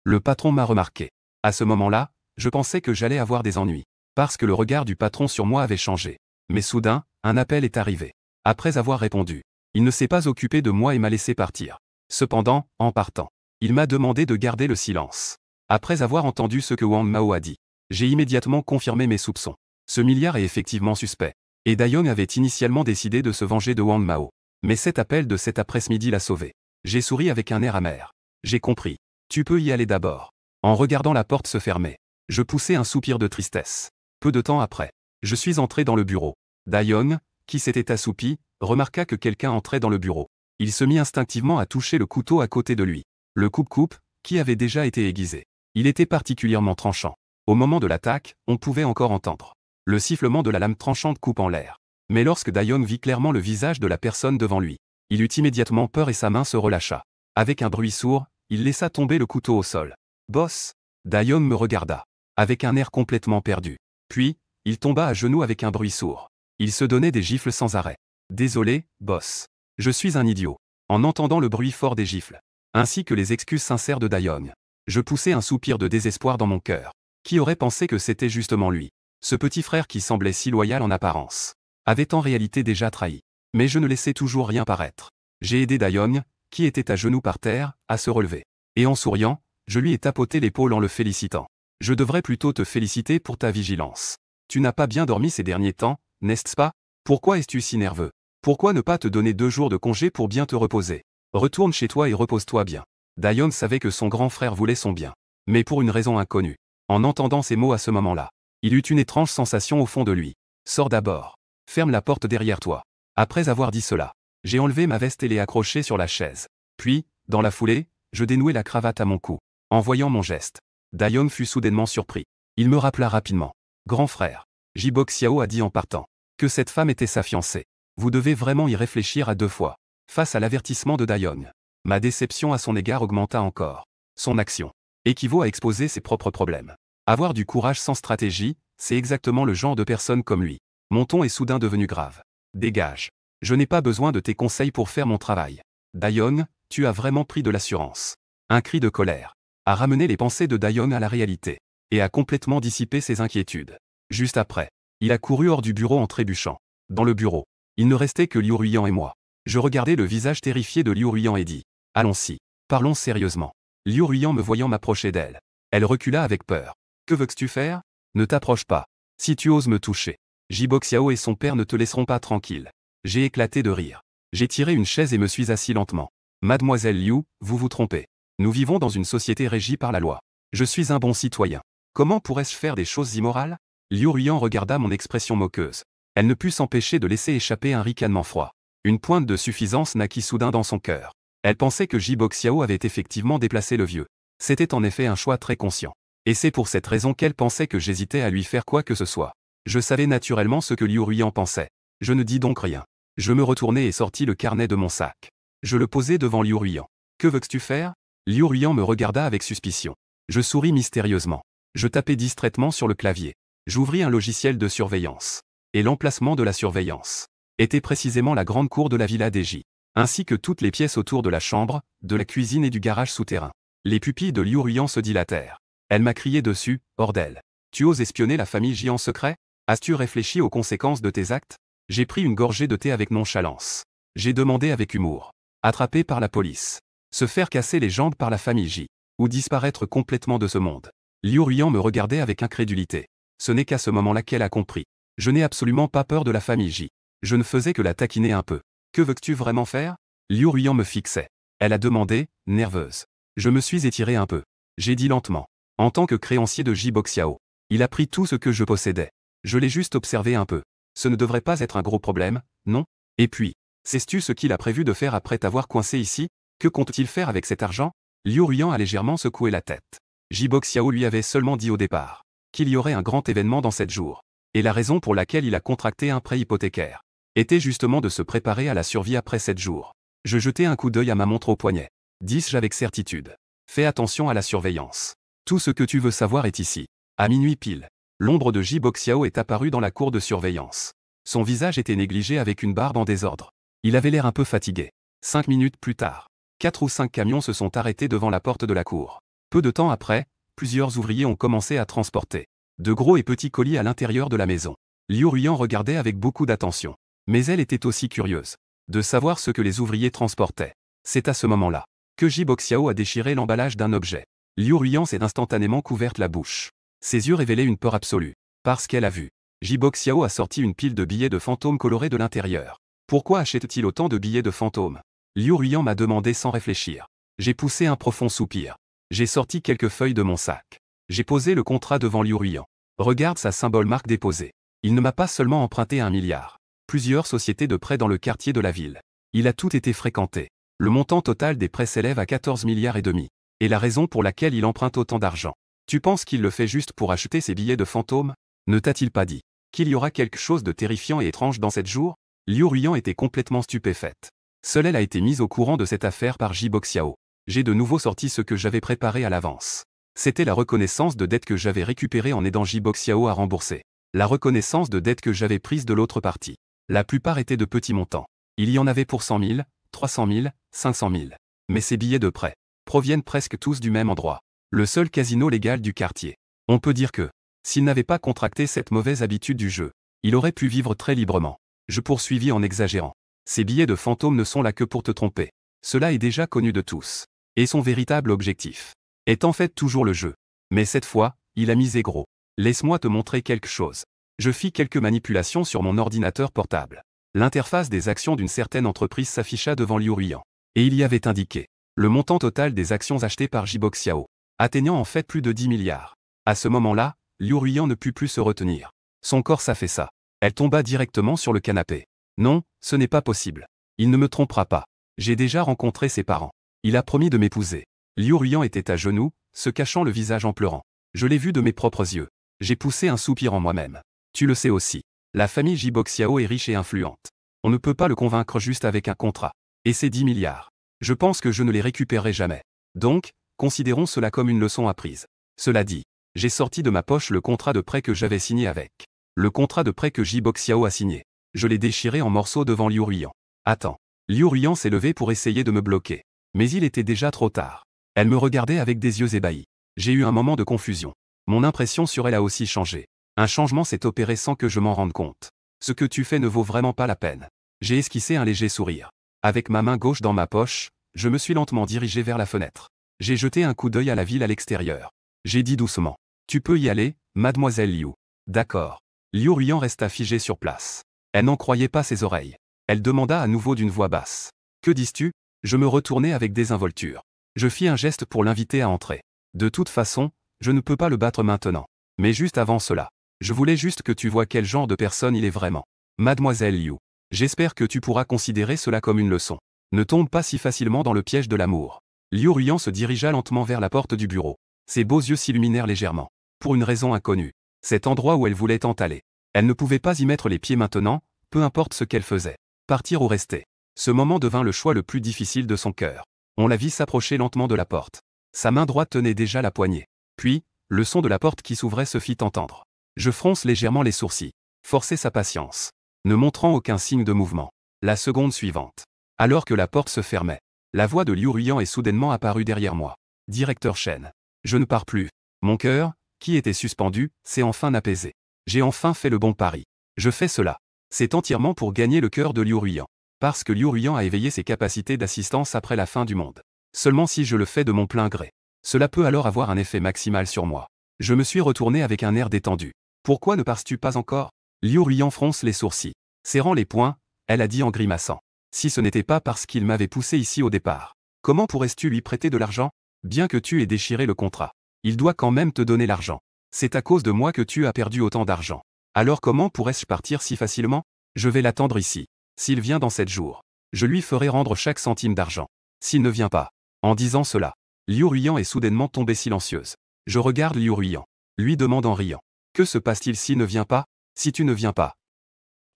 le patron m'a remarqué. À ce moment-là, je pensais que j'allais avoir des ennuis. Parce que le regard du patron sur moi avait changé. Mais soudain, un appel est arrivé. Après avoir répondu, il ne s'est pas occupé de moi et m'a laissé partir. Cependant, en partant, il m'a demandé de garder le silence. Après avoir entendu ce que Wang Mao a dit, j'ai immédiatement confirmé mes soupçons. Ce milliard est effectivement suspect. Et Dayon avait initialement décidé de se venger de Wang Mao. Mais cet appel de cet après-midi l'a sauvé. J'ai souri avec un air amer. J'ai compris. Tu peux y aller d'abord. En regardant la porte se fermer, je poussai un soupir de tristesse. Peu de temps après, je suis entré dans le bureau. Dayon, qui s'était assoupi, remarqua que quelqu'un entrait dans le bureau. Il se mit instinctivement à toucher le couteau à côté de lui. Le coupe-coupe, qui avait déjà été aiguisé. Il était particulièrement tranchant. Au moment de l'attaque, on pouvait encore entendre le sifflement de la lame tranchante coupe en l'air. Mais lorsque Dayon vit clairement le visage de la personne devant lui, il eut immédiatement peur et sa main se relâcha. Avec un bruit sourd, il laissa tomber le couteau au sol. Boss. Dayong me regarda, avec un air complètement perdu. Puis, il tomba à genoux avec un bruit sourd. Il se donnait des gifles sans arrêt. Désolé, boss. Je suis un idiot. En entendant le bruit fort des gifles, ainsi que les excuses sincères de Dayong, je poussai un soupir de désespoir dans mon cœur. Qui aurait pensé que c'était justement lui, ce petit frère qui semblait si loyal en apparence, avait en réalité déjà trahi. Mais je ne laissais toujours rien paraître. J'ai aidé Dayong, qui était à genoux par terre, à se relever. Et en souriant, je lui ai tapoté l'épaule en le félicitant. Je devrais plutôt te féliciter pour ta vigilance. Tu n'as pas bien dormi ces derniers temps, n'est-ce pas? Pourquoi es-tu si nerveux? Pourquoi ne pas te donner 2 jours de congé pour bien te reposer? Retourne chez toi et repose-toi bien. Dayong savait que son grand frère voulait son bien. Mais pour une raison inconnue. En entendant ces mots à ce moment-là, il eut une étrange sensation au fond de lui. Sors d'abord. Ferme la porte derrière toi. Après avoir dit cela, j'ai enlevé ma veste et l'ai accrochée sur la chaise. Puis, dans la foulée, je dénouai la cravate à mon cou. En voyant mon geste, Dayong fut soudainement surpris. Il me rappela rapidement. Grand frère, Jibok Xiao a dit en partant, que cette femme était sa fiancée. Vous devez vraiment y réfléchir à 2 fois. Face à l'avertissement de Dayong, ma déception à son égard augmenta encore. Son action équivaut à exposer ses propres problèmes. Avoir du courage sans stratégie, c'est exactement le genre de personne comme lui. Mon ton est soudain devenu grave. Dégage. Je n'ai pas besoin de tes conseils pour faire mon travail. Dayong, tu as vraiment pris de l'assurance. Un cri de colère a ramené les pensées de Dayong à la réalité et a complètement dissipé ses inquiétudes. Juste après, il a couru hors du bureau en trébuchant. Dans le bureau, il ne restait que Liu Ruiyan et moi. Je regardais le visage terrifié de Liu Ruiyan et dis « Allons-y, parlons sérieusement ». Liu Ruiyan me voyant m'approcher d'elle. Elle recula avec peur. « Que veux-tu faire? Ne t'approche pas. Si tu oses me toucher, Jibok Xiao et son père ne te laisseront pas tranquille. » J'ai éclaté de rire. J'ai tiré une chaise et me suis assis lentement. « Mademoiselle Liu, vous vous trompez. Nous vivons dans une société régie par la loi. Je suis un bon citoyen. Comment pourrais-je faire des choses immorales? » Liu Ruiyan regarda mon expression moqueuse. Elle ne put s'empêcher de laisser échapper un ricanement froid. Une pointe de suffisance naquit soudain dans son cœur. Elle pensait que Jibok Xiao avait effectivement déplacé le vieux. C'était en effet un choix très conscient. Et c'est pour cette raison qu'elle pensait que j'hésitais à lui faire quoi que ce soit. Je savais naturellement ce que Liu Ruiyan pensait. Je ne dis donc rien. Je me retournai et sortis le carnet de mon sac. Je le posai devant Liu Ruiyan. « Que veux-tu faire ?» Liu Ruiyan me regarda avec suspicion. Je souris mystérieusement. Je tapai distraitement sur le clavier. J'ouvris un logiciel de surveillance. Et l'emplacement de la surveillance était précisément la grande cour de la villa d'Eji, ainsi que toutes les pièces autour de la chambre, de la cuisine et du garage souterrain. Les pupilles de Liu Ruiyan se dilatèrent. Elle m'a crié dessus, hors d'elle. « Tu oses espionner la famille Ji en secret? As-tu réfléchi aux conséquences de tes actes ?» J'ai pris une gorgée de thé avec nonchalance. J'ai demandé avec humour. Attrapé par la police. Se faire casser les jambes par la famille Ji. Ou disparaître complètement de ce monde. Liu Ruiyan me regardait avec incrédulité. Ce n'est qu'à ce moment-là qu'elle a compris. Je n'ai absolument pas peur de la famille Ji. Je ne faisais que la taquiner un peu. Que veux-tu vraiment faire? Liu Ruiyan me fixait. Elle a demandé, nerveuse. Je me suis étiré un peu. J'ai dit lentement. En tant que créancier de Jibok Xiao, il a pris tout ce que je possédais. Je l'ai juste observé un peu. Ce ne devrait pas être un gros problème, non? Et puis, sais-tu ce qu'il a prévu de faire après t'avoir coincé ici? Que compte-t-il faire avec cet argent? Liu Ruiyan a légèrement secoué la tête. Jibok Xiao lui avait seulement dit au départ qu'il y aurait un grand événement dans 7 jours. Et la raison pour laquelle il a contracté un prêt hypothécaire était justement de se préparer à la survie après 7 jours. Je jetai un coup d'œil à ma montre au poignet. Dis-je avec certitude. Fais attention à la surveillance. Tout ce que tu veux savoir est ici. À minuit pile, l'ombre de Jibok Xiao est apparue dans la cour de surveillance. Son visage était négligé avec une barbe en désordre. Il avait l'air un peu fatigué. 5 minutes plus tard, 4 ou 5 camions se sont arrêtés devant la porte de la cour. Peu de temps après, plusieurs ouvriers ont commencé à transporter de gros et petits colis à l'intérieur de la maison. Liu Ruiyan regardait avec beaucoup d'attention. Mais elle était aussi curieuse de savoir ce que les ouvriers transportaient. C'est à ce moment-là que Jibok Xiao a déchiré l'emballage d'un objet. Liu Ruiyan s'est instantanément couverte la bouche. Ses yeux révélaient une peur absolue. Parce qu'elle a vu. Jibok Xiao a sorti une pile de billets de fantômes colorés de l'intérieur. Pourquoi achète-t-il autant de billets de fantômes? Liu Ruiyan m'a demandé sans réfléchir. J'ai poussé un profond soupir. J'ai sorti quelques feuilles de mon sac. J'ai posé le contrat devant Liu Ruiyan. Regarde sa symbole marque déposée. Il ne m'a pas seulement emprunté 1 milliard. Plusieurs sociétés de prêts dans le quartier de la ville. Il a tout été fréquenté. Le montant total des prêts s'élève à 14 milliards et demi. Et la raison pour laquelle il emprunte autant d'argent. Tu penses qu'il le fait juste pour acheter ses billets de fantômes? Ne t'a-t-il pas dit qu'il y aura quelque chose de terrifiant et étrange dans 7 jours? Liu Ruiyan était complètement stupéfaite. Seule elle a été mise au courant de cette affaire par Jibok Xiao. J'ai de nouveau sorti ce que j'avais préparé à l'avance. C'était la reconnaissance de dette que j'avais récupérée en aidant Jiboxiao à rembourser. La reconnaissance de dette que j'avais prise de l'autre partie. La plupart étaient de petits montants. Il y en avait pour 100 000, 300 000, 500 000. Mais ces billets de prêt proviennent presque tous du même endroit. Le seul casino légal du quartier. On peut dire que, s'il n'avait pas contracté cette mauvaise habitude du jeu, il aurait pu vivre très librement. Je poursuivis en exagérant. Ces billets de fantôme ne sont là que pour te tromper. Cela est déjà connu de tous. Et son véritable objectif est en fait toujours le jeu. Mais cette fois, il a misé gros. Laisse-moi te montrer quelque chose. Je fis quelques manipulations sur mon ordinateur portable. L'interface des actions d'une certaine entreprise s'afficha devant Liu Ruiyan. Et il y avait indiqué le montant total des actions achetées par Jiboxiao, atteignant en fait plus de 10 milliards. À ce moment-là, Liu Ruiyan ne put plus se retenir. Son corps s'affaissa. Elle tomba directement sur le canapé. Non, ce n'est pas possible. Il ne me trompera pas. J'ai déjà rencontré ses parents. Il a promis de m'épouser. Liu Ruiyan était à genoux, se cachant le visage en pleurant. Je l'ai vu de mes propres yeux. J'ai poussé un soupir en moi-même. Tu le sais aussi. La famille Jiboxiao est riche et influente. On ne peut pas le convaincre juste avec un contrat. Et c'est 10 milliards. Je pense que je ne les récupérerai jamais. Donc, considérons cela comme une leçon apprise. Cela dit, j'ai sorti de ma poche le contrat de prêt que j'avais signé avec. Le contrat de prêt que Jiboxiao a signé. Je l'ai déchiré en morceaux devant Liu Ruiyan. Attends. Liu Ruiyan s'est levé pour essayer de me bloquer. Mais il était déjà trop tard. Elle me regardait avec des yeux ébahis. J'ai eu un moment de confusion. Mon impression sur elle a aussi changé. Un changement s'est opéré sans que je m'en rende compte. Ce que tu fais ne vaut vraiment pas la peine. J'ai esquissé un léger sourire. Avec ma main gauche dans ma poche, je me suis lentement dirigé vers la fenêtre. J'ai jeté un coup d'œil à la ville à l'extérieur. J'ai dit doucement. Tu peux y aller, mademoiselle Liu. D'accord. Liu Ruiyan resta figée sur place. Elle n'en croyait pas ses oreilles. Elle demanda à nouveau d'une voix basse. Que dis-tu? Je me retournai avec désinvolture. Je fis un geste pour l'inviter à entrer. De toute façon, je ne peux pas le battre maintenant. Mais juste avant cela, je voulais juste que tu vois quel genre de personne il est vraiment. Mademoiselle Liu. J'espère que tu pourras considérer cela comme une leçon. Ne tombe pas si facilement dans le piège de l'amour. Liu Ruiyan se dirigea lentement vers la porte du bureau. Ses beaux yeux s'illuminèrent légèrement. Pour une raison inconnue. Cet endroit où elle voulait tant aller. Elle ne pouvait pas y mettre les pieds maintenant, peu importe ce qu'elle faisait. Partir ou rester. Ce moment devint le choix le plus difficile de son cœur. On la vit s'approcher lentement de la porte. Sa main droite tenait déjà la poignée. Puis, le son de la porte qui s'ouvrait se fit entendre. Je fronce légèrement les sourcils. Forcer sa patience. Ne montrant aucun signe de mouvement. La seconde suivante. Alors que la porte se fermait. La voix de Liu Ruiyan est soudainement apparue derrière moi. Directeur Chen. Je ne pars plus. Mon cœur, qui était suspendu, s'est enfin apaisé. J'ai enfin fait le bon pari. Je fais cela. C'est entièrement pour gagner le cœur de Liu Ruiyan. Parce que Liu Ruiyan a éveillé ses capacités d'assistance après la fin du monde. Seulement si je le fais de mon plein gré. Cela peut alors avoir un effet maximal sur moi. Je me suis retourné avec un air détendu. Pourquoi ne pars-tu pas encore? Liu Ruiyan fronce les sourcils. Serrant les poings, elle a dit en grimaçant. Si ce n'était pas parce qu'il m'avait poussé ici au départ. Comment pourrais-tu lui prêter de l'argent? Bien que tu aies déchiré le contrat. Il doit quand même te donner l'argent. C'est à cause de moi que tu as perdu autant d'argent. Alors comment pourrais-je partir si facilement? Je vais l'attendre ici. S'il vient dans 7 jours, je lui ferai rendre chaque centime d'argent. S'il ne vient pas. En disant cela, Liu Ruiyan est soudainement tombée silencieuse. Je regarde Liu Ruiyan. Lui demande en riant. Que se passe-t-il s'il ne vient pas? Si tu ne viens pas.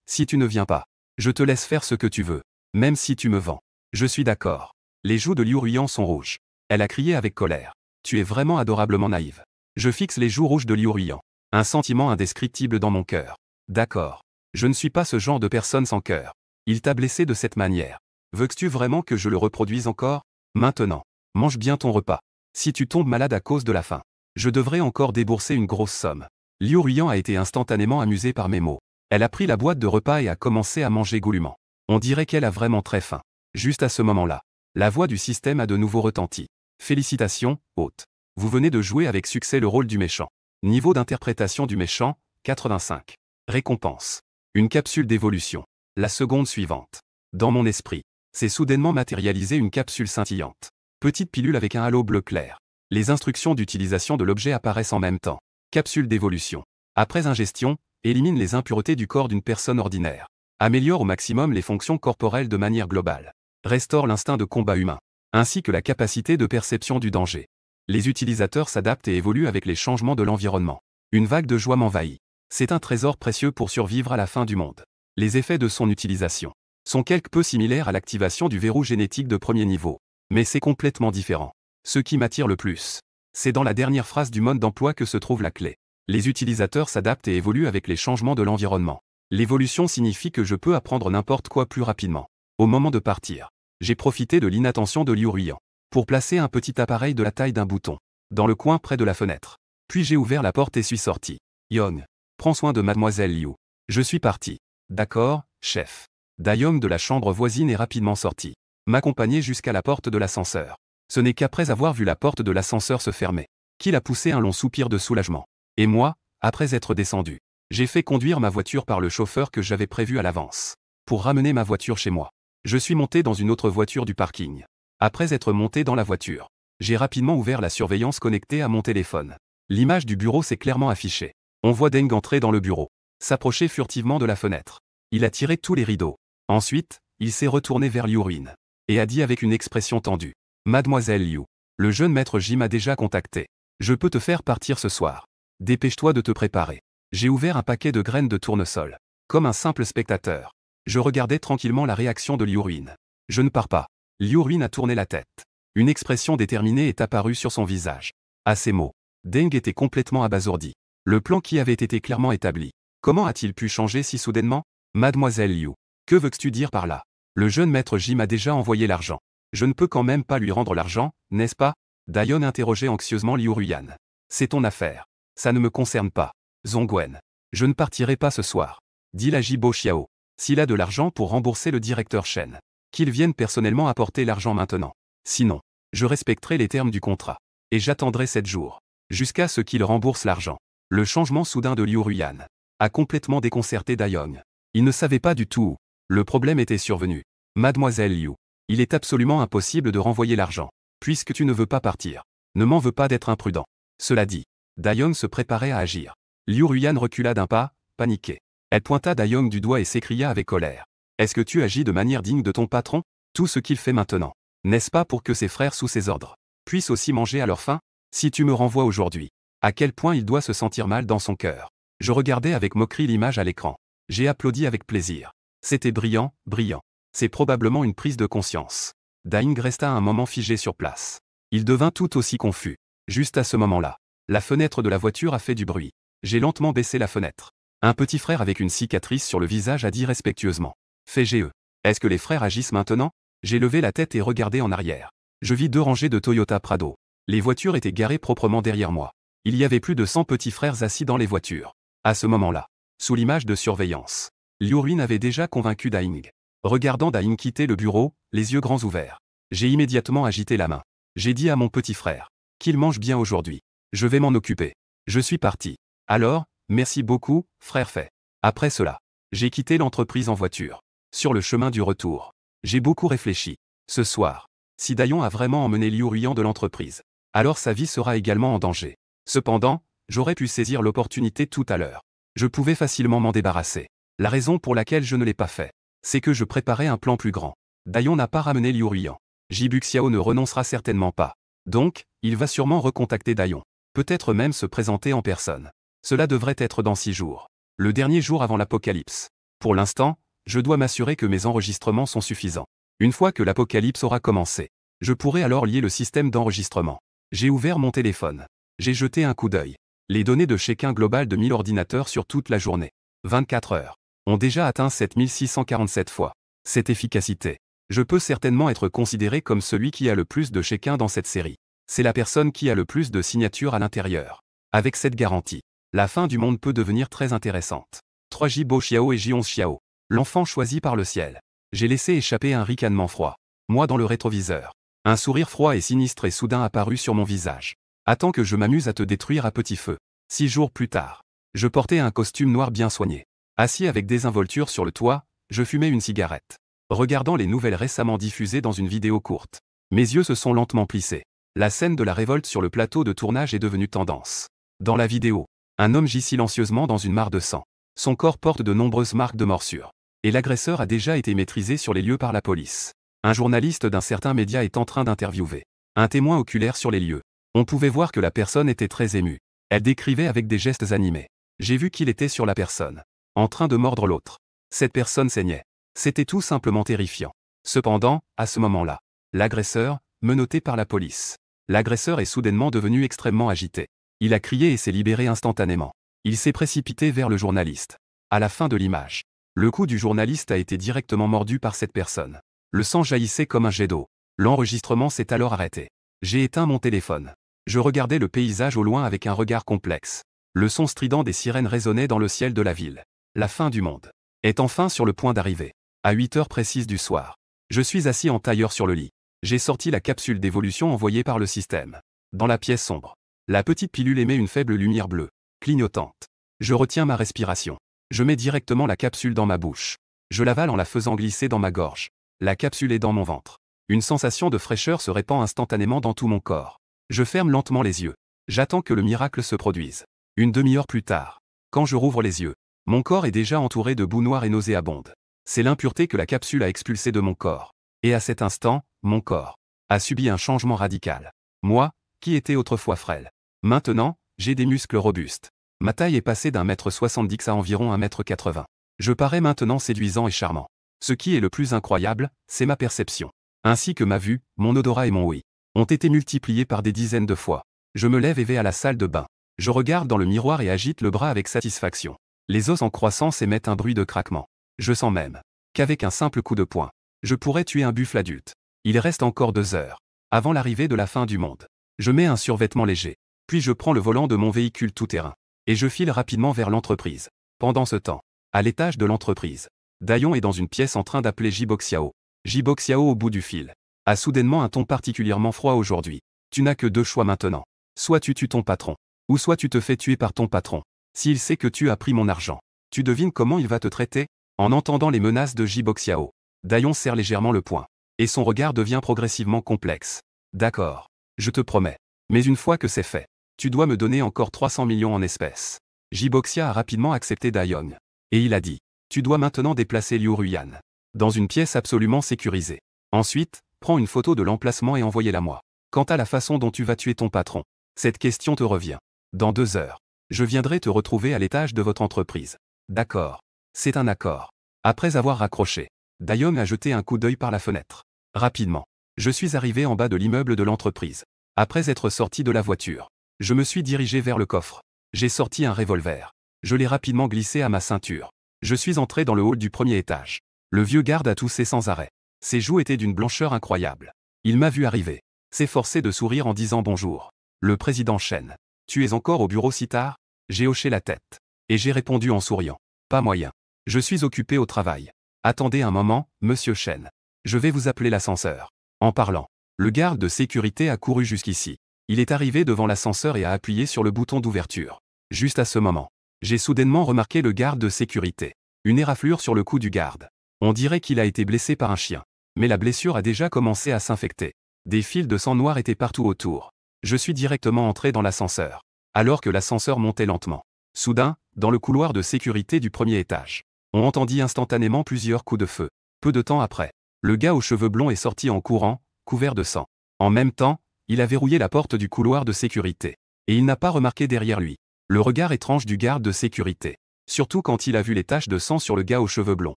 Si tu ne viens pas. Je te laisse faire ce que tu veux. Même si tu me vends. Je suis d'accord. Les joues de Liu Ruiyan sont rouges. Elle a crié avec colère. Tu es vraiment adorablement naïve. Je fixe les joues rouges de Liu Ruiyan. Un sentiment indescriptible dans mon cœur. D'accord. Je ne suis pas ce genre de personne sans cœur. Il t'a blessé de cette manière. Veux-tu vraiment que je le reproduise encore? Maintenant. Mange bien ton repas. Si tu tombes malade à cause de la faim, je devrais encore débourser une grosse somme. Liu Ruiyan a été instantanément amusée par mes mots. Elle a pris la boîte de repas et a commencé à manger goulûment. On dirait qu'elle a vraiment très faim. Juste à ce moment-là, la voix du système a de nouveau retenti. Félicitations, hôte. Vous venez de jouer avec succès le rôle du méchant. Niveau d'interprétation du méchant, 85. Récompense. Une capsule d'évolution. La seconde suivante. Dans mon esprit, s'est soudainement matérialisée une capsule scintillante. Petite pilule avec un halo bleu clair. Les instructions d'utilisation de l'objet apparaissent en même temps. Capsule d'évolution. Après ingestion, élimine les impuretés du corps d'une personne ordinaire. Améliore au maximum les fonctions corporelles de manière globale. Restaure l'instinct de combat humain, ainsi que la capacité de perception du danger. Les utilisateurs s'adaptent et évoluent avec les changements de l'environnement. Une vague de joie m'envahit. C'est un trésor précieux pour survivre à la fin du monde. Les effets de son utilisation sont quelque peu similaires à l'activation du verrou génétique de premier niveau. Mais c'est complètement différent. Ce qui m'attire le plus, c'est dans la dernière phrase du mode d'emploi que se trouve la clé. Les utilisateurs s'adaptent et évoluent avec les changements de l'environnement. L'évolution signifie que je peux apprendre n'importe quoi plus rapidement. Au moment de partir, j'ai profité de l'inattention de Liu Ruiyan pour placer un petit appareil de la taille d'un bouton dans le coin près de la fenêtre. Puis j'ai ouvert la porte et suis sorti. Yong, prends soin de mademoiselle Liu. Je suis parti. D'accord, chef. Dayong de la chambre voisine est rapidement sorti, m'accompagner jusqu'à la porte de l'ascenseur. Ce n'est qu'après avoir vu la porte de l'ascenseur se fermer qu'il a poussé un long soupir de soulagement. Et moi, après être descendu, j'ai fait conduire ma voiture par le chauffeur que j'avais prévu à l'avance pour ramener ma voiture chez moi. Je suis monté dans une autre voiture du parking. Après être monté dans la voiture, j'ai rapidement ouvert la surveillance connectée à mon téléphone. L'image du bureau s'est clairement affichée. On voit Deng entrer dans le bureau, s'approcher furtivement de la fenêtre. Il a tiré tous les rideaux. Ensuite, il s'est retourné vers Liu Ruiyan et a dit avec une expression tendue. Mademoiselle Liu, le jeune maître Ji m'a déjà contacté. Je peux te faire partir ce soir. Dépêche-toi de te préparer. J'ai ouvert un paquet de graines de tournesol. Comme un simple spectateur, je regardais tranquillement la réaction de Liu Ruiyan. Je ne pars pas. Liu Ruiyan a tourné la tête. Une expression déterminée est apparue sur son visage. À ces mots, Deng était complètement abasourdi. Le plan qui avait été clairement établi. Comment a-t-il pu changer si soudainement? Mademoiselle Liu, que veux-tu dire par là? Le jeune maître Ji m'a déjà envoyé l'argent. Je ne peux quand même pas lui rendre l'argent, n'est-ce pas? Dayong interrogeait anxieusement Liu Ruiyan. C'est ton affaire. Ça ne me concerne pas. Zongwen. Je ne partirai pas ce soir. Dit la Jibo Xiao. S'il a de l'argent pour rembourser le directeur Shen, qu'il vienne personnellement apporter l'argent maintenant. Sinon, je respecterai les termes du contrat. Et j'attendrai 7 jours. Jusqu'à ce qu'il rembourse l'argent. Le changement soudain de Liu Ruiyan a complètement déconcerté Dayong. Il ne savait pas du tout où le problème était survenu. Mademoiselle Liu, il est absolument impossible de renvoyer l'argent, puisque tu ne veux pas partir. Ne m'en veux pas d'être imprudent. Cela dit, Dayong se préparait à agir. Liu Ruiyan recula d'un pas, paniqué. Elle pointa Dayong du doigt et s'écria avec colère. Est-ce que tu agis de manière digne de ton patron? Tout ce qu'il fait maintenant, n'est-ce pas pour que ses frères sous ses ordres puissent aussi manger à leur faim? Si tu me renvoies aujourd'hui, à quel point il doit se sentir mal dans son cœur. Je regardais avec moquerie l'image à l'écran. J'ai applaudi avec plaisir. C'était brillant, brillant. C'est probablement une prise de conscience. Dayong resta un moment figé sur place. Il devint tout aussi confus. Juste à ce moment-là, la fenêtre de la voiture a fait du bruit. J'ai lentement baissé la fenêtre. Un petit frère avec une cicatrice sur le visage a dit respectueusement. Fais GE. Est-ce que les frères agissent maintenant? J'ai levé la tête et regardé en arrière. Je vis 2 rangées de Toyota Prado. Les voitures étaient garées proprement derrière moi. Il y avait plus de 100 petits frères assis dans les voitures. À ce moment-là, sous l'image de surveillance, Liu Ruiyan avait déjà convaincu Dayong. Regardant Dayong quitter le bureau, les yeux grands ouverts, j'ai immédiatement agité la main. J'ai dit à mon petit frère qu'il mange bien aujourd'hui. Je vais m'en occuper. Je suis parti. Alors, merci beaucoup, frère Fei. Après cela, j'ai quitté l'entreprise en voiture. Sur le chemin du retour, j'ai beaucoup réfléchi. Ce soir, si Dayong a vraiment emmené Liu Ruiyan de l'entreprise, alors sa vie sera également en danger. Cependant, j'aurais pu saisir l'opportunité tout à l'heure. Je pouvais facilement m'en débarrasser. La raison pour laquelle je ne l'ai pas fait, c'est que je préparais un plan plus grand. Dayong n'a pas ramené Liu Ruiyan. Jibu Xiao ne renoncera certainement pas. Donc, il va sûrement recontacter Dayong. Peut-être même se présenter en personne. Cela devrait être dans 6 jours. Le dernier jour avant l'apocalypse. Pour l'instant, je dois m'assurer que mes enregistrements sont suffisants. Une fois que l'apocalypse aura commencé, je pourrai alors lier le système d'enregistrement. J'ai ouvert mon téléphone. J'ai jeté un coup d'œil. Les données de chacun global de 1000 ordinateurs sur toute la journée, 24 heures, ont déjà atteint 7647 fois. Cette efficacité. Je peux certainement être considéré comme celui qui a le plus de chacun dans cette série. C'est la personne qui a le plus de signatures à l'intérieur. Avec cette garantie, la fin du monde peut devenir très intéressante. 3 Jibo Xiao et J11 Xiao. L'enfant choisi par le ciel. J'ai laissé échapper un ricanement froid. Moi dans le rétroviseur. Un sourire froid et sinistre est soudain apparu sur mon visage. Attends que je m'amuse à te détruire à petit feu. 6 jours plus tard, je portais un costume noir bien soigné. Assis avec désinvolture sur le toit, je fumais une cigarette. Regardant les nouvelles récemment diffusées dans une vidéo courte. Mes yeux se sont lentement plissés. La scène de la révolte sur le plateau de tournage est devenue tendance. Dans la vidéo, un homme gît silencieusement dans une mare de sang. Son corps porte de nombreuses marques de morsures. Et l'agresseur a déjà été maîtrisé sur les lieux par la police. Un journaliste d'un certain média est en train d'interviewer un témoin oculaire sur les lieux. On pouvait voir que la personne était très émue. Elle décrivait avec des gestes animés. J'ai vu qu'il était sur la personne, en train de mordre l'autre. Cette personne saignait. C'était tout simplement terrifiant. Cependant, à ce moment-là, l'agresseur, menotté par la police. L'agresseur est soudainement devenu extrêmement agité. Il a crié et s'est libéré instantanément. Il s'est précipité vers le journaliste. À la fin de l'image, le cou du journaliste a été directement mordu par cette personne. Le sang jaillissait comme un jet d'eau. L'enregistrement s'est alors arrêté. J'ai éteint mon téléphone. Je regardais le paysage au loin avec un regard complexe. Le son strident des sirènes résonnait dans le ciel de la ville. La fin du monde est enfin sur le point d'arriver. À 8 heures précises du soir. Je suis assis en tailleur sur le lit. J'ai sorti la capsule d'évolution envoyée par le système. Dans la pièce sombre, la petite pilule émet une faible lumière bleue, clignotante. Je retiens ma respiration. Je mets directement la capsule dans ma bouche. Je l'avale en la faisant glisser dans ma gorge. La capsule est dans mon ventre. Une sensation de fraîcheur se répand instantanément dans tout mon corps. Je ferme lentement les yeux. J'attends que le miracle se produise. Une demi-heure plus tard, quand je rouvre les yeux, mon corps est déjà entouré de boue noire et nauséabonde. C'est l'impureté que la capsule a expulsée de mon corps. Et à cet instant, mon corps a subi un changement radical. Moi, qui étais autrefois frêle. Maintenant, j'ai des muscles robustes. Ma taille est passée d'1,70 m à environ 1,80 m. Je parais maintenant séduisant et charmant. Ce qui est le plus incroyable, c'est ma perception. Ainsi que ma vue, mon odorat et mon ouïe ont été multipliés par des dizaines de fois. Je me lève et vais à la salle de bain. Je regarde dans le miroir et agite le bras avec satisfaction. Les os en croissance émettent un bruit de craquement. Je sens même qu'avec un simple coup de poing, je pourrais tuer un buffle adulte. Il reste encore 2 heures avant l'arrivée de la fin du monde. Je mets un survêtement léger, puis je prends le volant de mon véhicule tout-terrain et je file rapidement vers l'entreprise. Pendant ce temps, à l'étage de l'entreprise, Dayon est dans une pièce en train d'appeler Jiboxiao. Jiboxiao au bout du fil a soudainement un ton particulièrement froid aujourd'hui. Tu n'as que 2 choix maintenant. Soit tu tues ton patron, ou soit tu te fais tuer par ton patron. S'il sait que tu as pris mon argent, tu devines comment il va te traiter? En entendant les menaces de Jiboxiao, Dayon serre légèrement le poing, et son regard devient progressivement complexe. D'accord, je te promets. Mais une fois que c'est fait, tu dois me donner encore 300 millions en espèces. Jiboxia a rapidement accepté Dayon. Et il a dit, tu dois maintenant déplacer Liu Ruyan dans une pièce absolument sécurisée. Ensuite, prends une photo de l'emplacement et envoyez-la moi. Quant à la façon dont tu vas tuer ton patron, cette question te revient. Dans 2 heures, je viendrai te retrouver à l'étage de votre entreprise. D'accord. C'est un accord. Après avoir raccroché, Dayon a jeté un coup d'œil par la fenêtre. Rapidement, je suis arrivé en bas de l'immeuble de l'entreprise. Après être sorti de la voiture, je me suis dirigé vers le coffre. J'ai sorti un revolver. Je l'ai rapidement glissé à ma ceinture. Je suis entré dans le hall du premier étage. Le vieux garde a toussé sans arrêt. Ses joues étaient d'une blancheur incroyable. Il m'a vu arriver. S'est forcé de sourire en disant bonjour. Le président Chen. Tu es encore au bureau si tard? J'ai hoché la tête. Et j'ai répondu en souriant. Pas moyen. Je suis occupé au travail. Attendez un moment, monsieur Chen. Je vais vous appeler l'ascenseur. En parlant, le garde de sécurité a couru jusqu'ici. Il est arrivé devant l'ascenseur et a appuyé sur le bouton d'ouverture. Juste à ce moment, j'ai soudainement remarqué le garde de sécurité. Une éraflure sur le cou du garde. On dirait qu'il a été blessé par un chien. Mais la blessure a déjà commencé à s'infecter. Des fils de sang noir étaient partout autour. Je suis directement entré dans l'ascenseur. Alors que l'ascenseur montait lentement. Soudain, dans le couloir de sécurité du premier étage, on entendit instantanément plusieurs coups de feu. Peu de temps après, le gars aux cheveux blonds est sorti en courant, couvert de sang. En même temps, il a verrouillé la porte du couloir de sécurité. Et il n'a pas remarqué derrière lui le regard étrange du garde de sécurité. Surtout quand il a vu les taches de sang sur le gars aux cheveux blonds.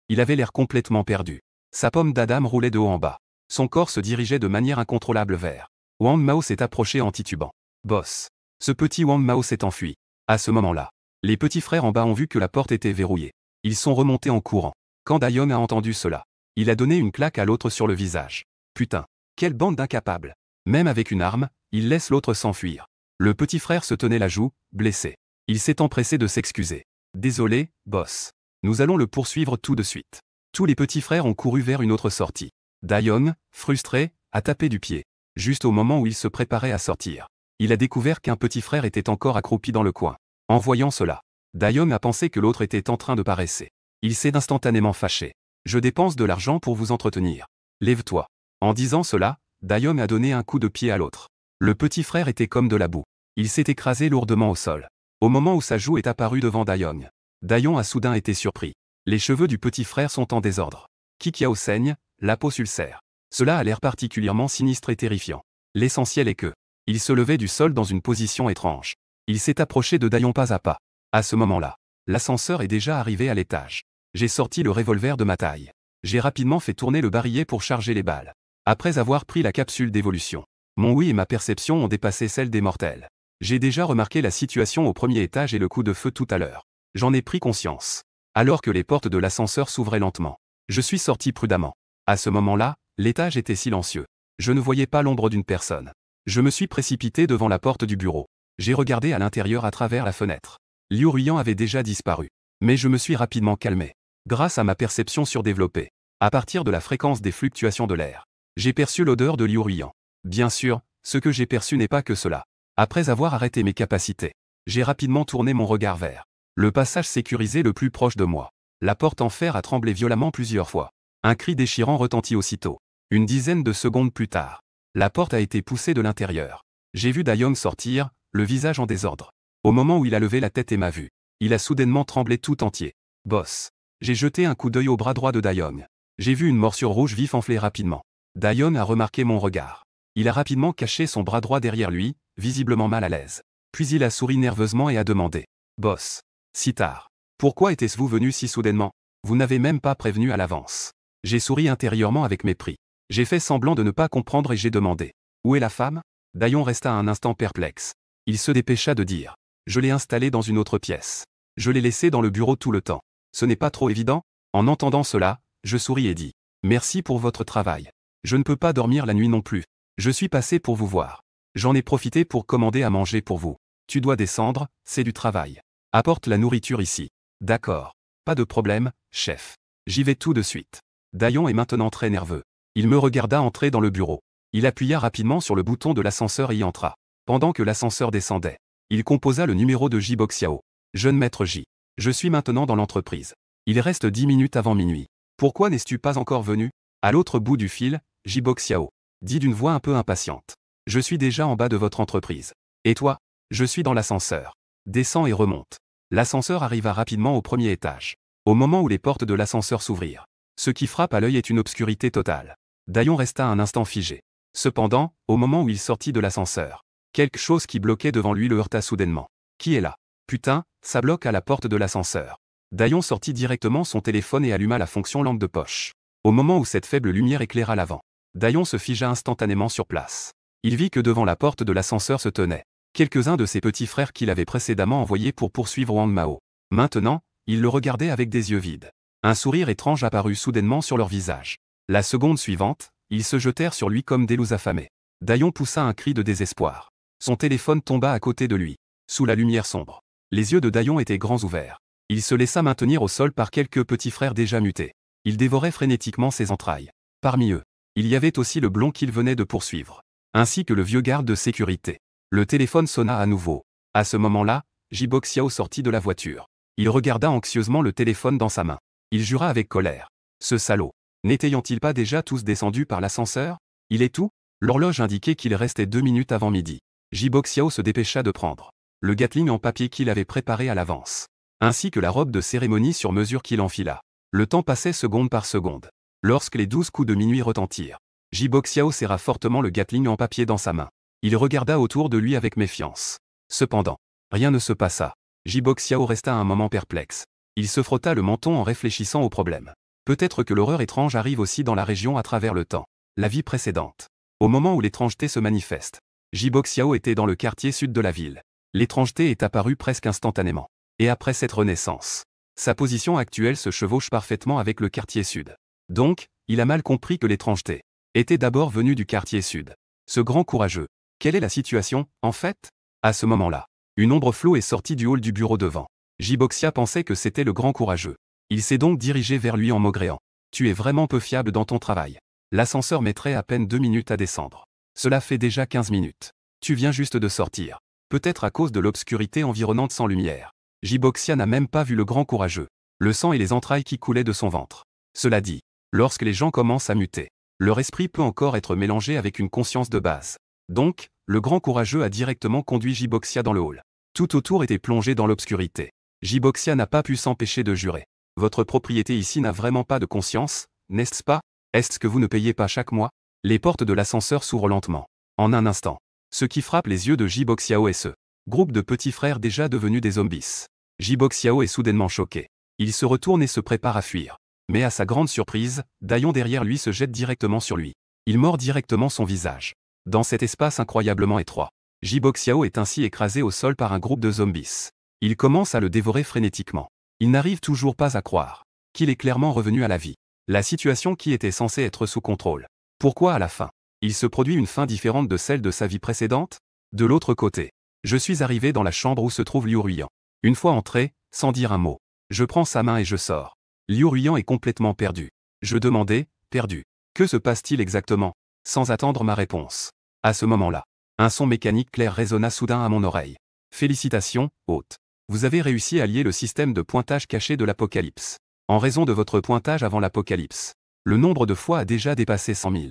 Il avait l'air complètement perdu. Sa pomme d'Adam roulait de haut en bas. Son corps se dirigeait de manière incontrôlable vers. Wang Mao s'est approché en titubant. Boss. Ce petit Wang Mao s'est enfui. À ce moment-là, les petits frères en bas ont vu que la porte était verrouillée. Ils sont remontés en courant. Quand Dayon a entendu cela, il a donné une claque à l'autre sur le visage. Putain, quelle bande d'incapables. Même avec une arme, il laisse l'autre s'enfuir. Le petit frère se tenait la joue, blessé. Il s'est empressé de s'excuser. Désolé, boss. Nous allons le poursuivre tout de suite. Tous les petits frères ont couru vers une autre sortie. Dayon, frustré, a tapé du pied. Juste au moment où il se préparait à sortir, il a découvert qu'un petit frère était encore accroupi dans le coin. En voyant cela, Dayon a pensé que l'autre était en train de paresser. Il s'est instantanément fâché. Je dépense de l'argent pour vous entretenir. Lève-toi. En disant cela, Dayon a donné un coup de pied à l'autre. Le petit frère était comme de la boue. Il s'est écrasé lourdement au sol. Au moment où sa joue est apparue devant Dayon, Dayon a soudain été surpris. Les cheveux du petit frère sont en désordre. Kikiao saigne, la peau s'ulcère. Cela a l'air particulièrement sinistre et terrifiant. L'essentiel est que, il se levait du sol dans une position étrange. Il s'est approché de Dayon pas à pas. À ce moment-là, l'ascenseur est déjà arrivé à l'étage. J'ai sorti le revolver de ma taille. J'ai rapidement fait tourner le barillet pour charger les balles. Après avoir pris la capsule d'évolution, mon oui et ma perception ont dépassé celle des mortels. J'ai déjà remarqué la situation au premier étage et le coup de feu tout à l'heure. J'en ai pris conscience. Alors que les portes de l'ascenseur s'ouvraient lentement, je suis sorti prudemment. À ce moment-là, l'étage était silencieux. Je ne voyais pas l'ombre d'une personne. Je me suis précipité devant la porte du bureau. J'ai regardé à l'intérieur à travers la fenêtre. Liu Ruiyan avait déjà disparu. Mais je me suis rapidement calmé. Grâce à ma perception surdéveloppée, à partir de la fréquence des fluctuations de l'air, j'ai perçu l'odeur de Liu Ruiyan. Bien sûr, ce que j'ai perçu n'est pas que cela. Après avoir arrêté mes capacités, j'ai rapidement tourné mon regard vers le passage sécurisé le plus proche de moi. La porte en fer a tremblé violemment plusieurs fois. Un cri déchirant retentit aussitôt. Une dizaine de secondes plus tard, la porte a été poussée de l'intérieur. J'ai vu Dayong sortir, le visage en désordre. Au moment où il a levé la tête et m'a vu, il a soudainement tremblé tout entier. Boss. J'ai jeté un coup d'œil au bras droit de Dayong. J'ai vu une morsure rouge vif enfler rapidement. Dayong a remarqué mon regard. Il a rapidement caché son bras droit derrière lui, visiblement mal à l'aise. Puis il a souri nerveusement et a demandé. Boss. Si tard. Pourquoi était-vous venu si soudainement? Vous n'avez même pas prévenu à l'avance. J'ai souri intérieurement avec mépris. J'ai fait semblant de ne pas comprendre et j'ai demandé. Où est la femme? Dayong resta un instant perplexe. Il se dépêcha de dire. Je l'ai installée dans une autre pièce. Je l'ai laissée dans le bureau tout le temps. Ce n'est pas trop évident? En entendant cela, je souris et dis. Merci pour votre travail. Je ne peux pas dormir la nuit non plus. Je suis passé pour vous voir. J'en ai profité pour commander à manger pour vous. Tu dois descendre, c'est du travail. Apporte la nourriture ici. D'accord. Pas de problème, chef. J'y vais tout de suite. Dayong est maintenant très nerveux. Il me regarda entrer dans le bureau. Il appuya rapidement sur le bouton de l'ascenseur et y entra. Pendant que l'ascenseur descendait, il composa le numéro de Ji Boxiao. Jeune maître Ji. Je suis maintenant dans l'entreprise. Il reste 10 minutes avant minuit. Pourquoi n'es-tu pas encore venu? À l'autre bout du fil, Ji Boxiao dit d'une voix un peu impatiente. Je suis déjà en bas de votre entreprise. Et toi? Je suis dans l'ascenseur. Descends et remonte. L'ascenseur arriva rapidement au premier étage. Au moment où les portes de l'ascenseur s'ouvrirent, ce qui frappe à l'œil est une obscurité totale. Dayong resta un instant figé. Cependant, au moment où il sortit de l'ascenseur, quelque chose qui bloquait devant lui le heurta soudainement. Qui est là? Putain, ça bloque à la porte de l'ascenseur. Dayong sortit directement son téléphone et alluma la fonction lampe de poche. Au moment où cette faible lumière éclaira l'avant, Dayong se figea instantanément sur place. Il vit que devant la porte de l'ascenseur se tenaient quelques-uns de ses petits frères qu'il avait précédemment envoyés pour poursuivre Wang Mao. Maintenant, ils le regardaient avec des yeux vides. Un sourire étrange apparut soudainement sur leur visage. La seconde suivante, ils se jetèrent sur lui comme des loups affamés. Dayong poussa un cri de désespoir. Son téléphone tomba à côté de lui, sous la lumière sombre. Les yeux de Dayong étaient grands ouverts. Il se laissa maintenir au sol par quelques petits frères déjà mutés. Il dévorait frénétiquement ses entrailles. Parmi eux, il y avait aussi le blond qu'il venait de poursuivre, ainsi que le vieux garde de sécurité. Le téléphone sonna à nouveau. À ce moment-là, Ji Boxiao sortit de la voiture. Il regarda anxieusement le téléphone dans sa main. Il jura avec colère. Ce salaud. N'étaient-ils pas déjà tous descendus par l'ascenseur? Il est tout? L'horloge indiquait qu'il restait 2 minutes avant midi. Ji Boxiao se dépêcha de prendre le Gatling en papier qu'il avait préparé à l'avance, ainsi que la robe de cérémonie sur mesure qu'il enfila. Le temps passait seconde par seconde. Lorsque les 12 coups de minuit retentirent, Ji Boxiao serra fortement le Gatling en papier dans sa main. Il regarda autour de lui avec méfiance. Cependant, rien ne se passa. Ji Boxiao resta un moment perplexe. Il se frotta le menton en réfléchissant au problème. Peut-être que l'horreur étrange arrive aussi dans la région à travers le temps. La vie précédente. Au moment où l'étrangeté se manifeste, Ji Boxiao était dans le quartier sud de la ville. L'étrangeté est apparue presque instantanément. Et après cette renaissance, sa position actuelle se chevauche parfaitement avec le quartier sud. Donc, il a mal compris que l'étrangeté était d'abord venue du quartier sud. Ce grand courageux. Quelle est la situation, en fait? À ce moment-là, une ombre floue est sortie du hall du bureau devant. Ji Boxia pensait que c'était le grand courageux. Il s'est donc dirigé vers lui en maugréant. Tu es vraiment peu fiable dans ton travail. L'ascenseur mettrait à peine 2 minutes à descendre. Cela fait déjà 15 minutes. Tu viens juste de sortir. Peut-être à cause de l'obscurité environnante sans lumière. Ji Boxia n'a même pas vu le grand courageux. Le sang et les entrailles qui coulaient de son ventre. Cela dit, lorsque les gens commencent à muter, leur esprit peut encore être mélangé avec une conscience de base. Donc, le grand courageux a directement conduit Ji Boxia dans le hall. Tout autour était plongé dans l'obscurité. Ji Boxia n'a pas pu s'empêcher de jurer. Votre propriété ici n'a vraiment pas de conscience, n'est-ce pas? Est-ce que vous ne payez pas chaque mois? Les portes de l'ascenseur s'ouvrent lentement. En un instant. Ce qui frappe les yeux de Ji Boxiao est ce groupe de petits frères déjà devenus des zombies. Ji Boxiao est soudainement choqué. Il se retourne et se prépare à fuir. Mais à sa grande surprise, Dayong derrière lui se jette directement sur lui. Il mord directement son visage. Dans cet espace incroyablement étroit, Jiboxiao est ainsi écrasé au sol par un groupe de zombies. Il commence à le dévorer frénétiquement. Il n'arrive toujours pas à croire qu'il est clairement revenu à la vie. La situation qui était censée être sous contrôle. Pourquoi à la fin, il se produit une fin différente de celle de sa vie précédente? De l'autre côté, je suis arrivé dans la chambre où se trouve Liu Ruiyan. Une fois entré, sans dire un mot, je prends sa main et je sors. Liu Ruiyan est complètement perdu. Je demandais, perdu. Que se passe-t-il exactement? Sans attendre ma réponse. À ce moment-là, un son mécanique clair résonna soudain à mon oreille. Félicitations, hôte. Vous avez réussi à lier le système de pointage caché de l'Apocalypse. En raison de votre pointage avant l'Apocalypse, le nombre de fois a déjà dépassé 100 000.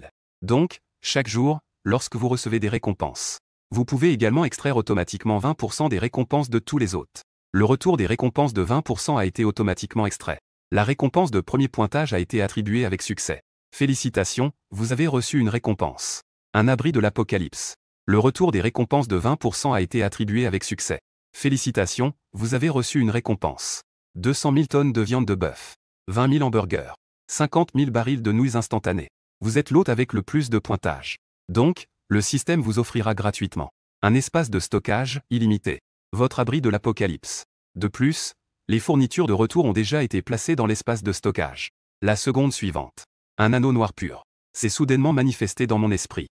Donc, chaque jour, lorsque vous recevez des récompenses, vous pouvez également extraire automatiquement 20% des récompenses de tous les hôtes. Le retour des récompenses de 20% a été automatiquement extrait. La récompense de premier pointage a été attribuée avec succès. Félicitations, vous avez reçu une récompense. Un abri de l'Apocalypse. Le retour des récompenses de 20% a été attribué avec succès. Félicitations, vous avez reçu une récompense. 200 000 tonnes de viande de bœuf. 20 000 hamburgers. 50 000 barils de nouilles instantanées. Vous êtes l'hôte avec le plus de pointage. Donc, le système vous offrira gratuitement un espace de stockage illimité. Votre abri de l'Apocalypse. De plus, les fournitures de retour ont déjà été placées dans l'espace de stockage. La seconde suivante. Un anneau noir pur s'est soudainement manifesté dans mon esprit.